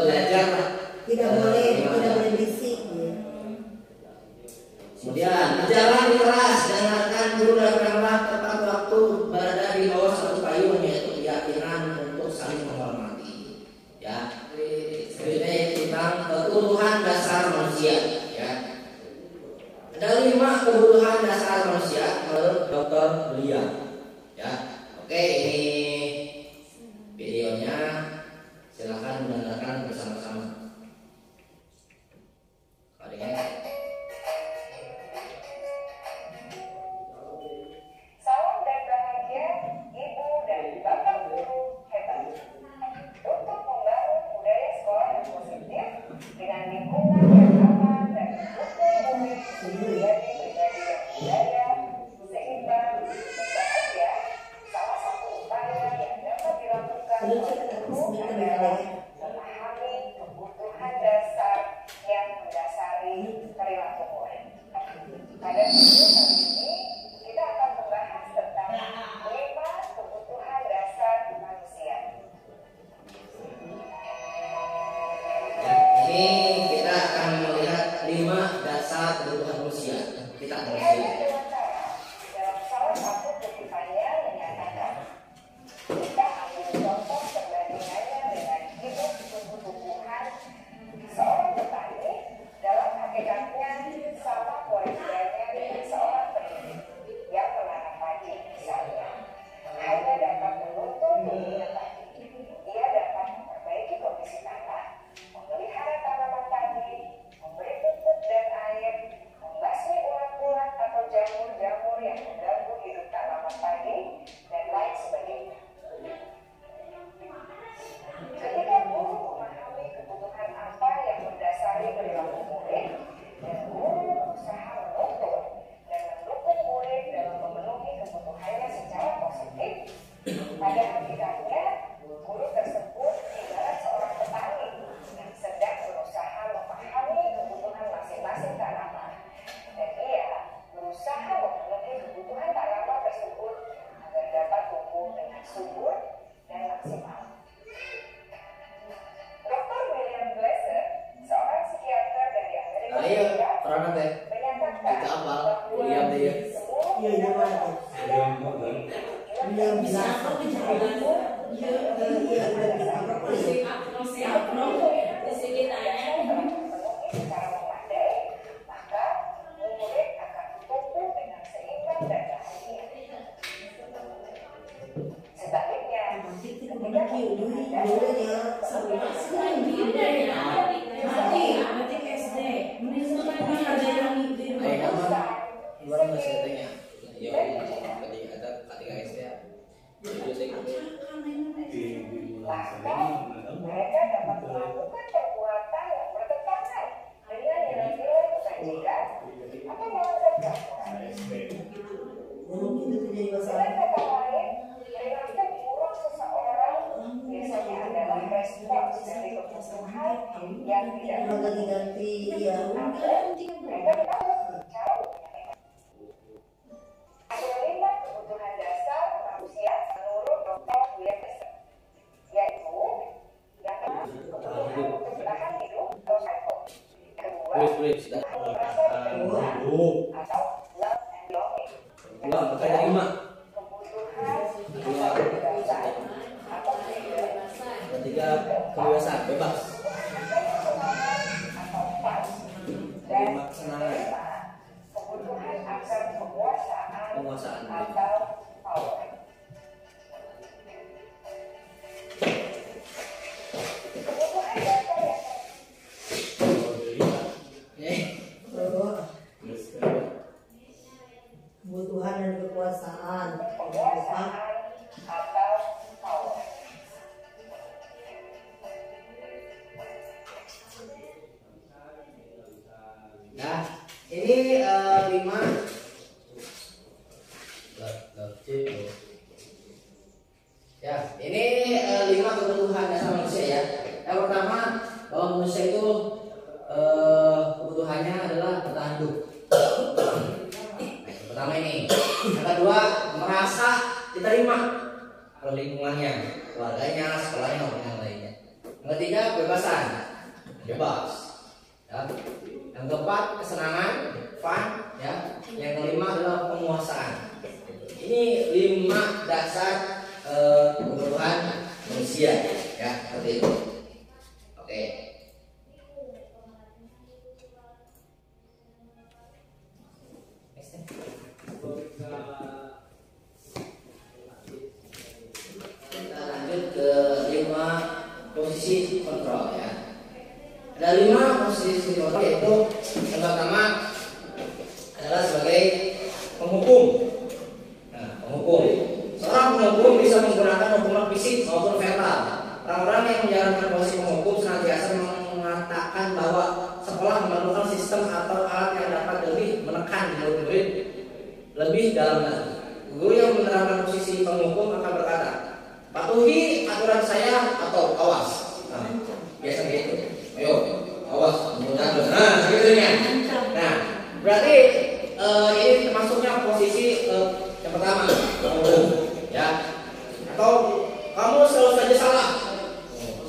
belajar lah.
tidak boleh bisik.
Kemudian berjalan di kelas, dengarkan guru dan pengarah tepat waktu, berada di bawah satu payung, yaitu keyakinan untuk saling menghormati. Ya, selanjutnya tentang kebutuhan dasar manusia. Ya, ada 5 kebutuhan dasar manusia menurut Dr. Belia. Ya, oke, ini videonya, silakan mendengarkan bersama-sama.
Salam dan bahagia Ibu dan Bapak Guru hebat. Untuk membangun budaya sekolah yang positif dengan lingkungan yang aman dan mendukung murid menjadi pribadi yang budaya, seimbang, dan bahagia, salah satu upaya yang dapat dilakukan oleh guru adalah memahami kebutuhan dasar yang mendasari perilaku murid. Pada video kali ini kita akan membahas tentang 5 kebutuhan dasar manusia.
Ini kita akan melihat 5 dasar kebutuhan manusia. Kita akan
Tiada
melihat.
Dewantara dalam salah satu kutipannya menyatakan, kita ambil contoh perbandingannya dengan hidup tumbuh-tumbuhan. Seorang petani dalam hakikatnya sama kewajibannya dengan seorang pendidik yang menanam padi misalnya. Hanya dapat menuntun tumbuhnya padi. Ia dapat memperbaiki kondisi tanah, memelihara tanaman tadi, memberi pupuk dan air, membasmi ulat-ulat atau jamur-jamur yang mengganggu hidup tanaman padi, dan lain sebagainya. Ketika guru memahami kebutuhan apa yang mendasari perilaku murid, dan guru berusaha menuntun dan mendukung murid dalam memenuhi kebutuhannya secara positif, pada hakikatnya guru tersebut ibarat seorang petani yang sedang berusaha memahami kebutuhan masing-masing tanaman, dan ia berusaha memenuhi kebutuhan tanaman tersebut agar dapat tumbuh dengan subur dan maksimal. Dr. William Glasser, seorang psikiater dari Amerika
Nah, iya,
Serikat,
orang teh.
menyatakan
Kita apa?
bahwa
William dia.
seluruh
Iya, iya,
binatang
Pak.
manusia
William
Bisa
Glasser.
apa dijalan?
Iya,
memenuhi secara memadai, maka murid akan tumbuh dengan seimbang dan bahagia. Sebaliknya, ketika
Luar masih tanya. Ya, ketika ada ketika SD ya. Itu saya
mereka dapat melakukan perbuatan yang bertentangan dengan nilai-nilai kebajikan atau melanggar peraturan. Dengan kata lain, perilaku buruk seseorang biasanya adalah respons dari kebutuhan yang tidak
ganti ya.
mereka tahu cara menyelesaikan. Ada 5 kebutuhan dasar manusia menurut Dr. William Glasser, yaitu yang pertama kebutuhan untuk bertahan hidup atau survival. Kedua, kebutuhan merasa diterima atau love and belonging. Yang
Dua, maka ada 5.
kebutuhan kebebasan atau freedom.
Ketiga, kebebasan, bebas.
Atau fun. Dan
Kelima, kesenangan.
kebutuhan akan penguasaan
Penguasaan.
atau power. Kebutuhan dasar yang
Kebutuhan dan
Ini 5 ya, ini 5 kebutuhan dasar manusia ya. Yang pertama, bahwa manusia itu kebutuhannya adalah bertahan hidup. Yang pertama ini. Yang kedua, merasa diterima oleh lingkungannya, keluarganya, sekolahnya, maupun yang lainnya. Yang ketiga, kebebasan, bebas. Ya. Yang keempat, kesenangan, fun. Ya. Yang kelima adalah penguasaan. Ini 5 dasar kebutuhan manusia, ya, seperti itu. Oke. Kita lanjut ke 5 posisi kontrol ya. Ada 5 posisi kontrol, yaitu yang pertama adalah sebagai penghukum. Nah, penghukum. Seorang penghukum bisa menggunakan hukuman fisik maupun verbal. Orang-orang yang menjalankan posisi penghukum senantiasa mengatakan bahwa sekolah memerlukan sistem atau alat yang dapat lebih menekan murid-murid lebih dalam lagi. Guru yang menerapkan posisi penghukum akan berkata, patuhi aturan saya atau awas. Nah, biasa gitu. Ayo, awas, nah, segitunya. Nah, berarti ini termasuknya posisi yang pertama, penghukum, ya. Atau kamu selalu saja salah.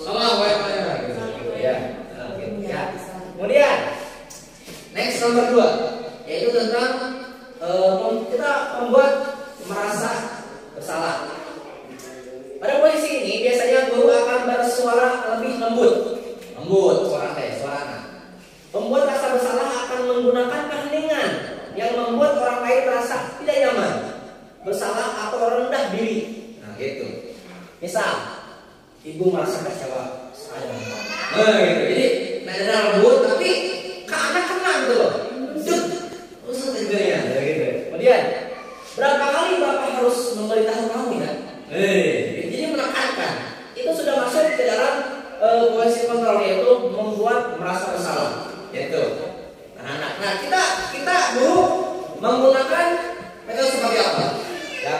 Salah, gitu. Ya. Ya. Kemudian, next nomor 2, yaitu tentang kita membuat merasa bersalah. Pada posisi ini biasanya guru akan bersuara lebih lembut, suara anak. Pembuat rasa bersalah akan menggunakan keheningan yang membuat orang lain merasa tidak nyaman, bersalah atau rendah diri. Nah, gitu. Misal, ibu merasa kecewa, nah, gitu. Jadi nada lembut tapi ke anak kena gitu loh. Usut gitu ya. Gitu. Kemudian, berapa kali bapak harus memberitahu kamu ya? Jadi menekankan. Itu sudah masuk ke dalam posisi kontrol, yaitu membuat merasa bersalah. Yaitu anak-anak. Nah, kita guru menggunakan metode seperti apa? Ya.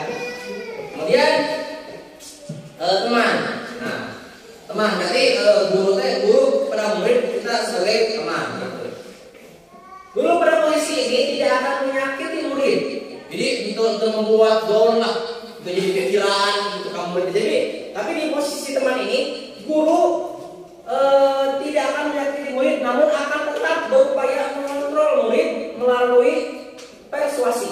Kemudian teman. Nah, teman berarti guru pada murid kita sebagai teman. Guru pada posisi ini tidak akan menyakiti murid. Jadi untuk membuat gaul lah, untuk jadi pikiran, untuk kamu jadi. Tapi di posisi teman ini, guru tidak akan menyakiti murid, namun akan tetap berupaya mengontrol murid melalui persuasi.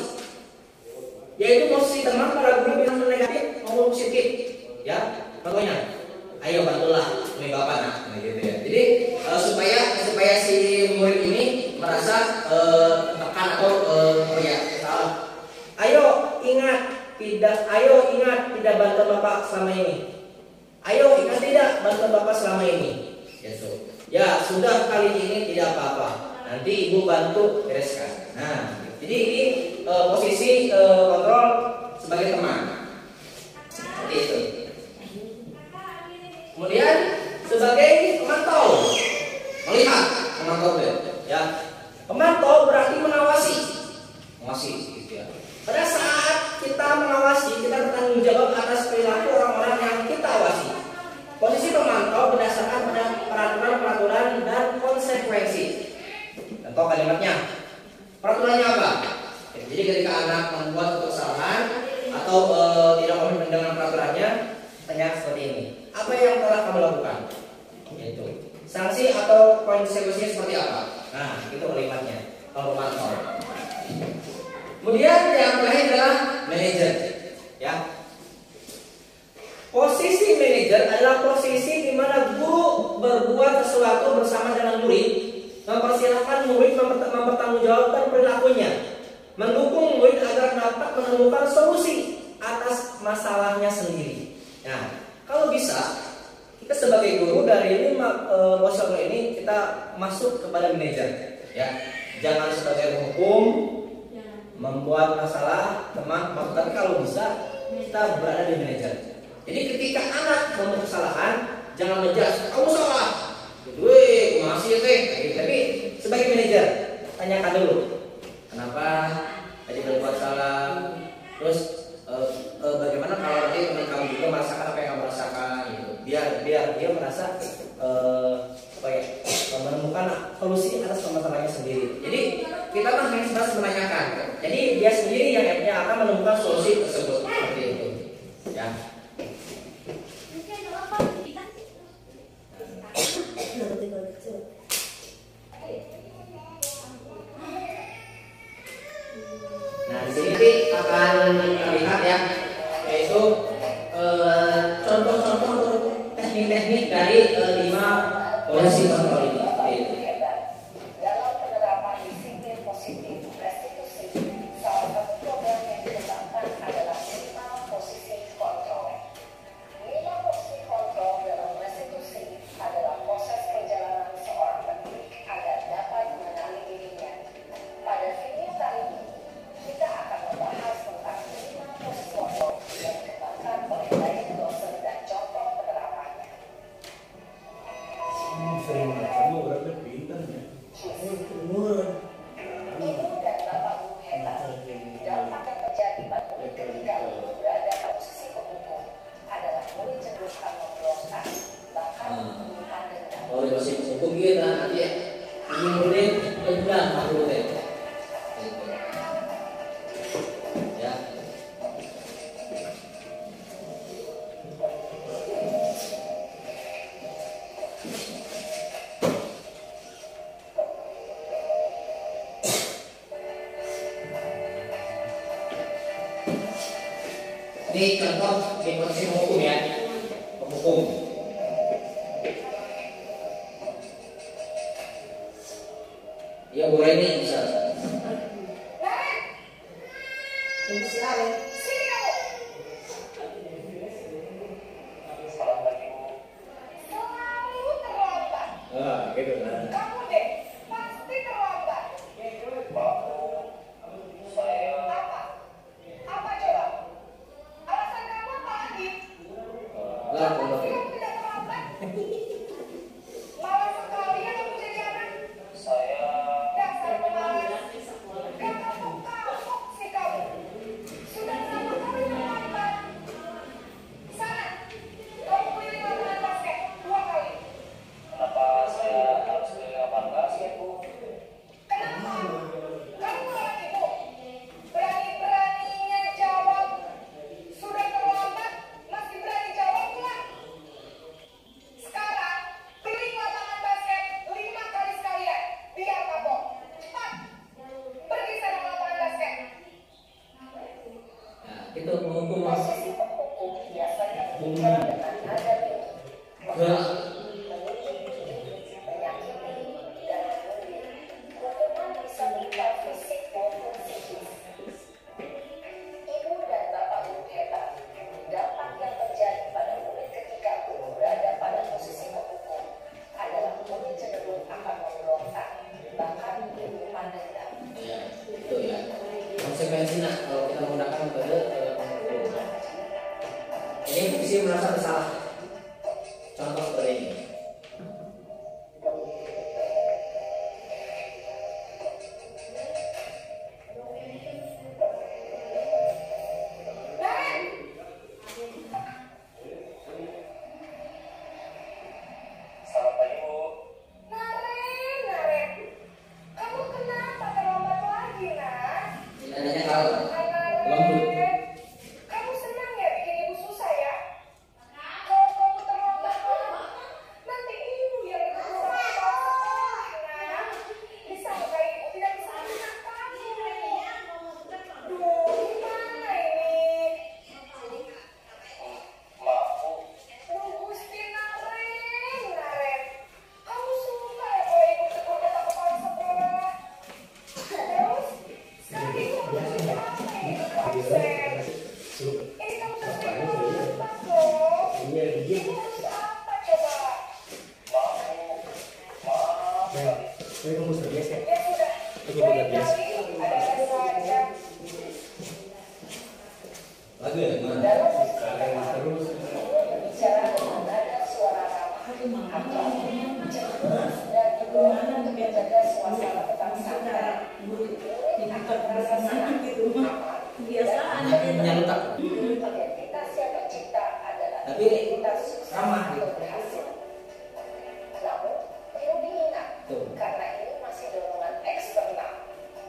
Yaitu posisi teman, para guru bisa negatif maupun positif. Ya, contohnya, ayo bantulah ini bapak nak, gitu ya. Jadi supaya si murid ini merasa tekan atau salah. Ayo ingat tidak bantu bapak selama ini. Ayo ingat tidak bantu bapak selama ini. Gitu. Ya sudah kali ini tidak apa-apa. Nanti ibu bantu bereskan. Nah, jadi ini posisi kontrol sebagai teman. Seperti itu. Kemudian sebagai pemantau, melihat, memantau ya. Pemantau berarti mengawasi, gitu ya. Pada saat kita mengawasi, kita bertanggung jawab atas perilaku orang-orang yang kita awasi. Posisi pemantau berdasarkan pada peraturan-peraturan dan konsekuensi. Contoh kalimatnya, peraturannya apa? Jadi ketika anak membuat kesalahan atau tidak komitmen dengan peraturannya, tanya seperti ini. Apa yang telah kamu lakukan? Yaitu sanksi atau konsekuensinya seperti apa? Nah, itu kalimatnya. Kalau pemantau. Kemudian yang terakhir adalah manajer. Ya. Posisi manajer adalah posisi di mana guru berbuat sesuatu bersama dengan murid, mempersilahkan murid mempertanggungjawabkan perilakunya, mendukung murid agar dapat menemukan solusi atas masalahnya sendiri. Nah, kalau bisa, kita sebagai guru dari 5 posisi ini kita masuk kepada manajer, ya. Jangan sebagai penghukum, membuat masalah teman, tapi kalau bisa kita berada di manajer. Jadi ketika anak membuat kesalahan, jangan menjudge, kamu salah, masih teh. Tapi sebagai manajer, tanyakan dulu kenapa tadi berbuat salah, terus bagaimana kalau nanti teman kamu juga merasakan apa yang kamu rasakan gitu, biar dia merasa menemukan solusi atas permasalahannya sendiri. Jadi kita kan hanya sebatas menanyakan, jadi dia sendiri yang akan menemukan solusi tersebut seperti itu ya. Nah, di sini akan terlihat ya, yaitu contoh-contoh teknik-teknik dari 5 posisi kontrol ini.
Dalam penerapan disiplin positif restitusi, salah satu program yang dikembangkan adalah 5 posisi kontrol. 5 posisi kontrol dalam restitusi adalah proses perjalanan seorang pendidik agar dapat mengenali dirinya. Pada video kali ini, kita akan membahas tentang 5 posisi kontrol yang dikembangkan oleh Ryan Dawson dan contoh penerapannya.
Sering macam berapa pintar ya.
Ibu dan bapak guru hebat. Dampak yang terjadi pada murid ketika guru berada pada posisi pemukul adalah murid cenderung akan memberontak, bahkan menyimpan dendam.
Oh, di posisi hukum kita nanti ya. Ini murid dendam aku deh. Ya. Ini contoh di posisi hukum ya, penghukum. Ya boleh ini bisa.
Fungsi Ale.
Sini kamu. Selalu terlambat.
Gitu kan.
Kamu deh, pasti terlambat. Apa? Apa coba? Alasan kamu apa lagi?
Lah,
Kamu
kalau
tidak terlambat. Malas sekali ya kamu jadi anak. Dasar pemalas. Gak kapok-kapok sih kamu. Sudah berapa kali terlambat? Sana, kamu keliling lapangan basket 2 kali. Kenapa? Kamu malah ibu. Berani-beraninya jawab. Sudah terlambat, masih berani jawab pula. Sekarang, keliling lapangan basket 5 kali sekalian. Biar kapok. Cepat. Pergi sana ke lapangan basket.
Nah, itu penghukum mas.
Posisi penghukum biasanya berbicara dengan nada tinggi. Menyakiti dan mengundik. Hukuman bisa berupa fisik maupun psikis. Ibu dan bapak guru hebat. Dampak yang terjadi pada murid ketika guru berada pada posisi penghukum adalah murid cenderung akan memberontak, bahkan menyimpan dendam.
Ya, itu ya. Konsekuensinya kalau kita menggunakan metode penghukum. Ini fungsi merasa bersalah. Contoh seperti ini.
Naren, kamu kenapa terlambat lagi, Nak?
Adanya kalau lembut.
Naren, kamu senang ya bikin ibu susah ya? Kalau kamu terlambat lagi, nanti ibu yang bersusah sekolah, Nak. Bisa nggak ibu tidak bisa anak kamu? Duh, gimana ini? Duh, Gusti Naren, kamu suka ya kalau ibu tegur kata kepala sekolah? Terus, sekarang ibu harus bicara apa ini ke absen? Ini kamu sering terlambat loh. Ibu harus apa coba?
Saya kamu terbiasa.
Ya sudah, lain kali ada saja.
Lagu ya gimana?
Dalam musik berbicara dengan nada suara ramah atau cenderung dan juga untuk menjaga suasana tetap santai.
Biasaan
Nyantak.
Identitas yang tercipta adalah
Tapi
identitas
ramah gitu.
berhasil. Namun perlu diingat,
Tuh.
karena ini masih dorongan eksternal,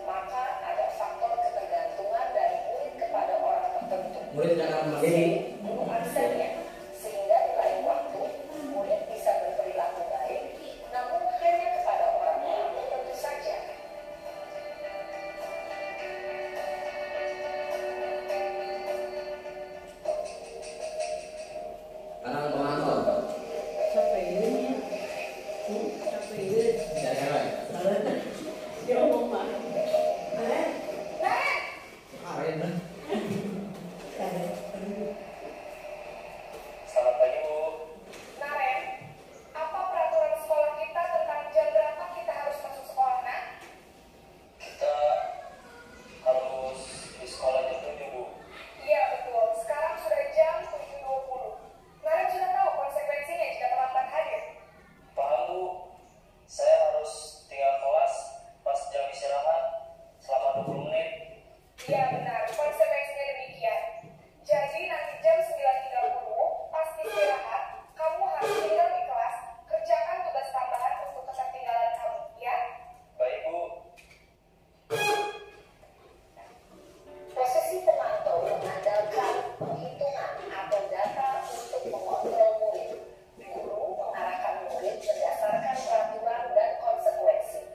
maka ada faktor ketergantungan dari murid kepada orang tertentu.
Murid dan anak mandiri.
Guru absennya, sehingga di lain waktu murid bisa berperilaku baik, namun hanya kepada orang-orang tertentu saja.
Karena pemantau.
Capek ini. Capek ini.
Tidak cewek.
Dia ngomong Pak.
Karen.
Selamat pagi Bu.
Naren, apa peraturan sekolah kita tentang jam berapa kita harus masuk sekolah, Nak?
Kita harus di sekolah jam 7 Bu.
Iya betul, sekarang sudah jam 7.20. Naren sudah tahu konsekuensinya jika terlambat hadir.
Paham Bu. Saya harus tinggal kelas pas jam istirahat selama 20 menit.
Iya benar, konsekuensinya demikian. Jadi nanti jam 9.30 pas istirahat, kamu harus tinggal di kelas, kerjakan tugas tambahan untuk ketertinggalan kamu, ya?
Baik Bu.
Posisi pemantau mengandalkan penghitungan atau data untuk mengontrol murid. Guru mengarahkan murid berdasarkan peraturan dan konsekuensi.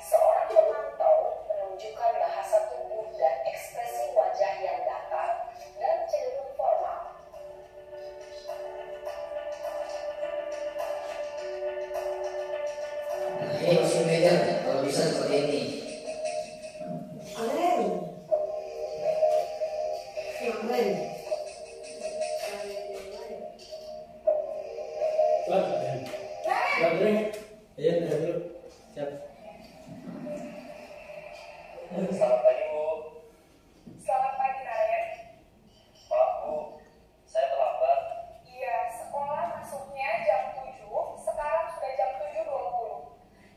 Seorang pemantau menunjukkan bahasa tubuh dan ekspresi wajah yang datar dan cenderung formal.
Ini masih meja kalau bisa seperti ini.
Aren. Aren.
Buat dulu. Iya, dulu. Siap. Selamat pagi Bu.
Selamat pagi, Naren.
Maaf Bu, saya terlambat.
Iya, sekolah masuknya jam 7, sekarang sudah jam 7.20.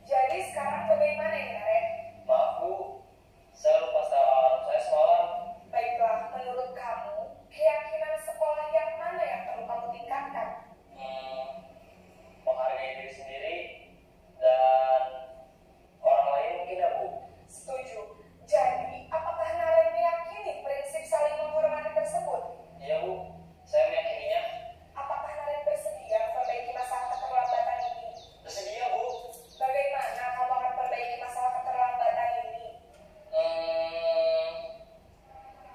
Jadi sekarang bagaimana ini, Naren?
Maaf Bu, saya lupa setel alarm saya semalam.
Baiklah, menurut kamu, keyakinan sekolah yang mana yang perlu kamu tingkatkan?
Menghargai diri sendiri dan orang lain mungkin ya Bu.
Setuju. Jadi, apakah Naren meyakini prinsip saling menghormati tersebut?
Iya Bu, saya meyakininya.
Apakah Naren bersedia memperbaiki masalah keterlambatan ini?
Bersedia Bu.
Bagaimana kamu akan memperbaiki masalah keterlambatan ini?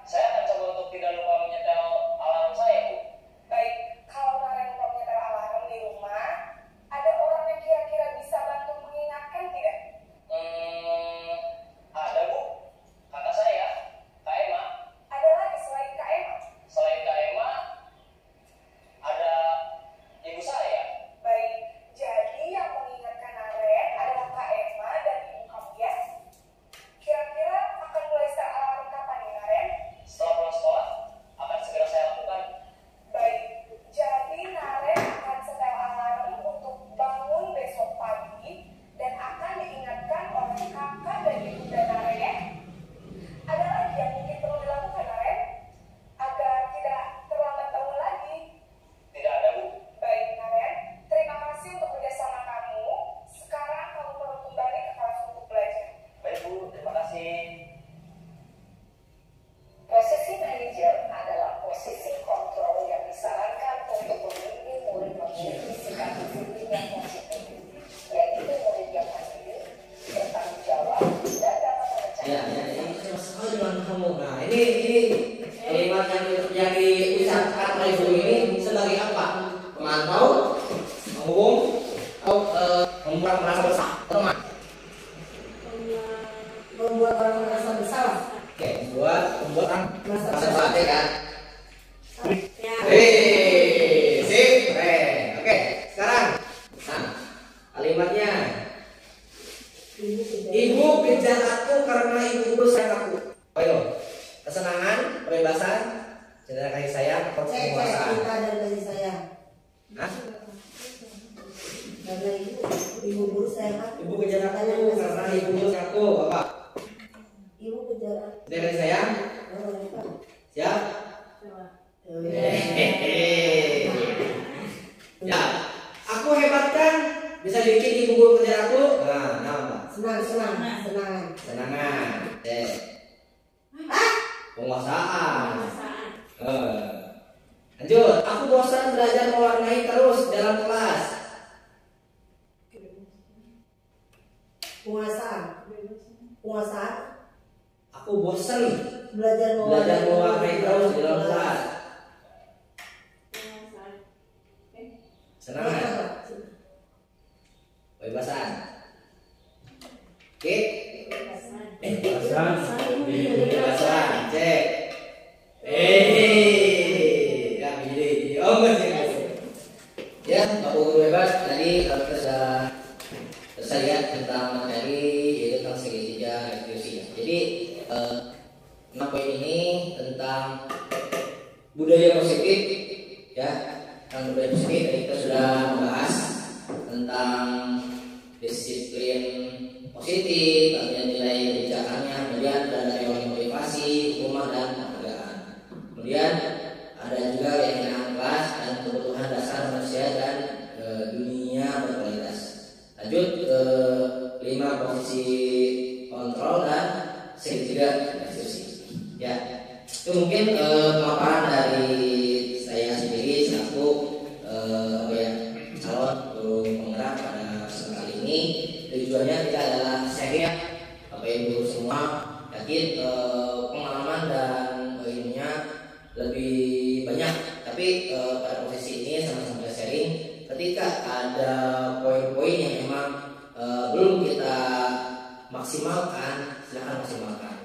Saya akan coba untuk tidak lupa menyetel alarm saya Bu.
Baik, kalau Naren lupa menyetel alarm di rumah, ada orang yang kira-kira bisa bantu mengingatkan tidak?
Ada Bu, kakak saya, Kak Emma.
Ada lagi selain Kak Emma?
Selain Kak Emma, ada ibu saya.
Baik, jadi yang mengingatkan Naren adalah Kak Emma dan ibu kamu ya? Kira-kira akan mulai setel alarm kapan nih, Naren?
Setelah pulang sekolah, akan segera saya lakukan.
Baik, jadi Naren akan setel alarm untuk bangun besok pagi dan akan diingatkan oleh kakak dan ibunda Naren ya. Ada lagi yang mungkin perlu dilakukan Naren agar tidak terlambat bangun lagi.
Tidak ada Bu.
Baik Naren, terima kasih untuk kerjasama kamu. Sekarang kamu perlu kembali ke kelas untuk belajar.
Baik Bu, terima kasih.
Posisi manajer adalah posisi kontrol yang disarankan untuk membimbing murid memiliki sikap disiplin yang positif, yaitu murid yang mandiri, bertanggung jawab, dan dapat memecahkan
Ya, ini sama sekali dengan kamu. Nah, ini kalimat yang diucapkan oleh guru ini sebagai apa? Pemantau, penghukum, atau membuat merasa bersalah, teman.
Membuat orang merasa bersalah.
Oke, membuat orang merasa bersalah ya kan?
Ya.
Sip, keren. Oke, sekarang, nah, kalimatnya. Ibu kejar aku karena ibuku sayang aku. Ayo, kesenangan, kebebasan, cinta kasih sayang, atau
Cek
penguasaan.
kita dan kasih sayang.
Hah?
Karena ibu guru saya kan.
Ibu kejar aku karena ibuku sayang aku, bapak. Sudah kasih sayang? Siap? Ya, aku hebat kan? Bisa bikin di buku kerja aku? Nah, nama. Senangan. Penguasaan. Lanjut. Aku bosan belajar mewarnai terus dalam kelas.
Penguasaan.
Aku bosan
Belajar
mewarnai terus di dalam kelas. Senangan. Kebebasan. Oke. Kebebasan. Cek. Ya begini. Oh enggak sih. Ya, Bapak Guru hebat. Tadi kita sudah selesai lihat tentang materi yaitu tentang segitiga restitusi. Jadi poin ini tentang budaya positif, ya. Tentang budaya positif tadi kita sudah membahas tentang disiplin positif, artinya nilai kebijakannya, kemudian ada teori motivasi, hukuman dan penghargaan. Kemudian ada juga keyakinan kelas dan kebutuhan dasar manusia dan dunia berkualitas. Lanjut ke 5 posisi kontrol dan segitiga restitusi. Ya, itu mungkin pemaparan dari saya sendiri selaku calon guru penggerak pada kali ini. Tujuannya kita adalah sharing Bapak Ibu semua, yakin pengalaman dan ilmunya lebih banyak. Tapi pada posisi ini sama-sama kita sharing. Ketika ada poin-poin yang memang belum kita maksimalkan, silakan maksimalkan.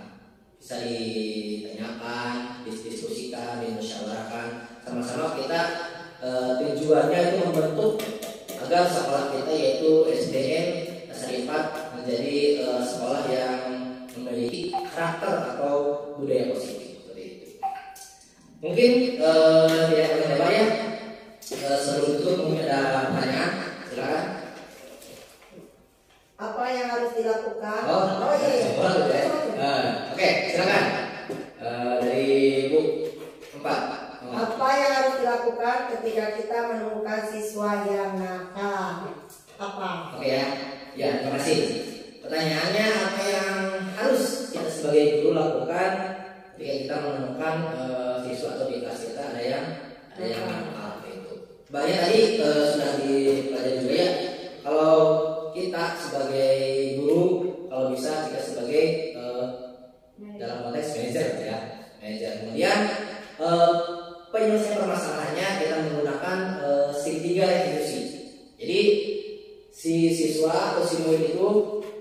Bisa ditanyakan, didiskusikan, dimusyawarahkan. Sama-sama kita tujuannya itu membentuk agar sekolah kita yaitu SDN Dasar 4 menjadi sekolah yang memiliki karakter atau budaya positif seperti itu. Mungkin tidak akan lebar ya. Sebelum itu mungkin ada pertanyaan, silakan.
Apa yang harus dilakukan?
Iya. Oke, silakan. Dari Bu 4.
Apa yang harus dilakukan ketika kita menemukan siswa yang nakal? Apa?
Oke ya. Ya, terima kasih. Pertanyaannya apa yang harus kita sebagai guru lakukan ketika kita menemukan siswa atau di kelas kita ada yang nakal itu. Banyak tadi sudah dipelajari juga ya. Kalau kita sebagai guru, kalau bisa kita sebagai dalam konteks manajer ya, manajer. Kemudian penyelesaian permasalahannya kita menggunakan segitiga restitusi. Jadi si siswa atau si murid itu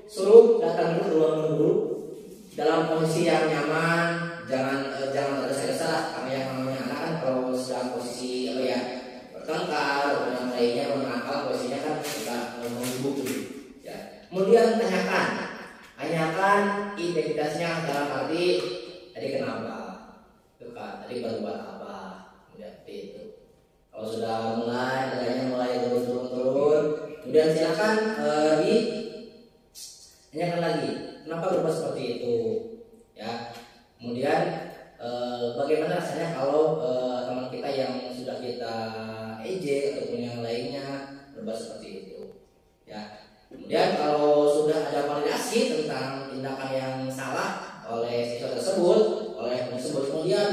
suruh datang ke ruang guru dalam kondisi yang nyaman, jangan tergesa-gesa karena yang namanya anak kan kalau sedang posisi bertengkar atau yang lainnya menangkal posisinya kan suka menggubuk dulu. Ya. Kemudian tanyakan identitasnya dalam arti tadi kenapa, tadi berbuat apa, seperti itu. Kalau sudah mulai turun, kemudian silakan ditanyakan lagi kenapa berbuat seperti itu, ya. Kemudian bagaimana rasanya kalau teman kita yang sudah kita ejek ataupun yang lainnya berbuat seperti itu, ya. Kemudian kalau sudah ada validasi tentang tindakan yang salah oleh siswa tersebut, kemudian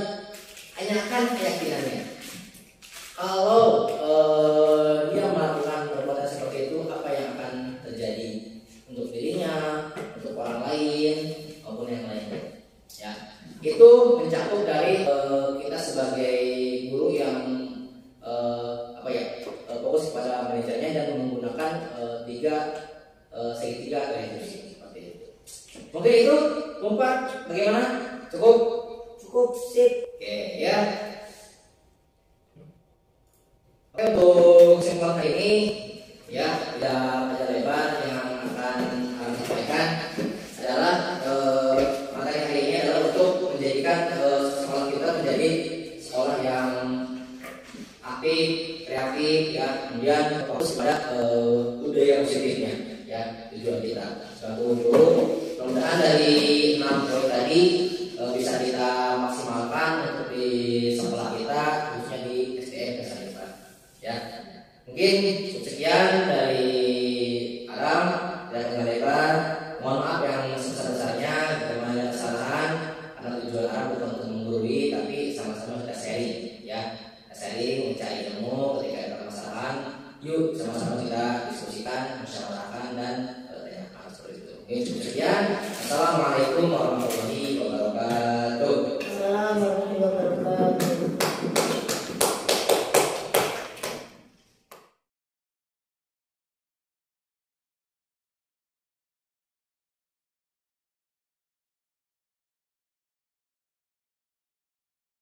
tanyakan keyakinannya. Kalau dia melakukan perbuatan seperti itu, apa yang akan terjadi untuk dirinya, untuk orang lain, maupun yang lainnya. Ya, itu mencakup dari kita sebagai guru yang fokus pada manajernya dan menggunakan segitiga restitusi seperti itu. Mungkin itu umpat bagaimana? Cukup
sip.
Oke ya. Oke, untuk kesimpulan kali ini ya tidak ada lebar yang akan kami sampaikan adalah materi hari ini adalah untuk menjadikan sekolah kita menjadi sekolah yang aktif, kreatif, ya, kemudian fokus pada budaya positifnya, ya, tujuan kita. Suatu guru, mudah-mudahan dari 6 poin tadi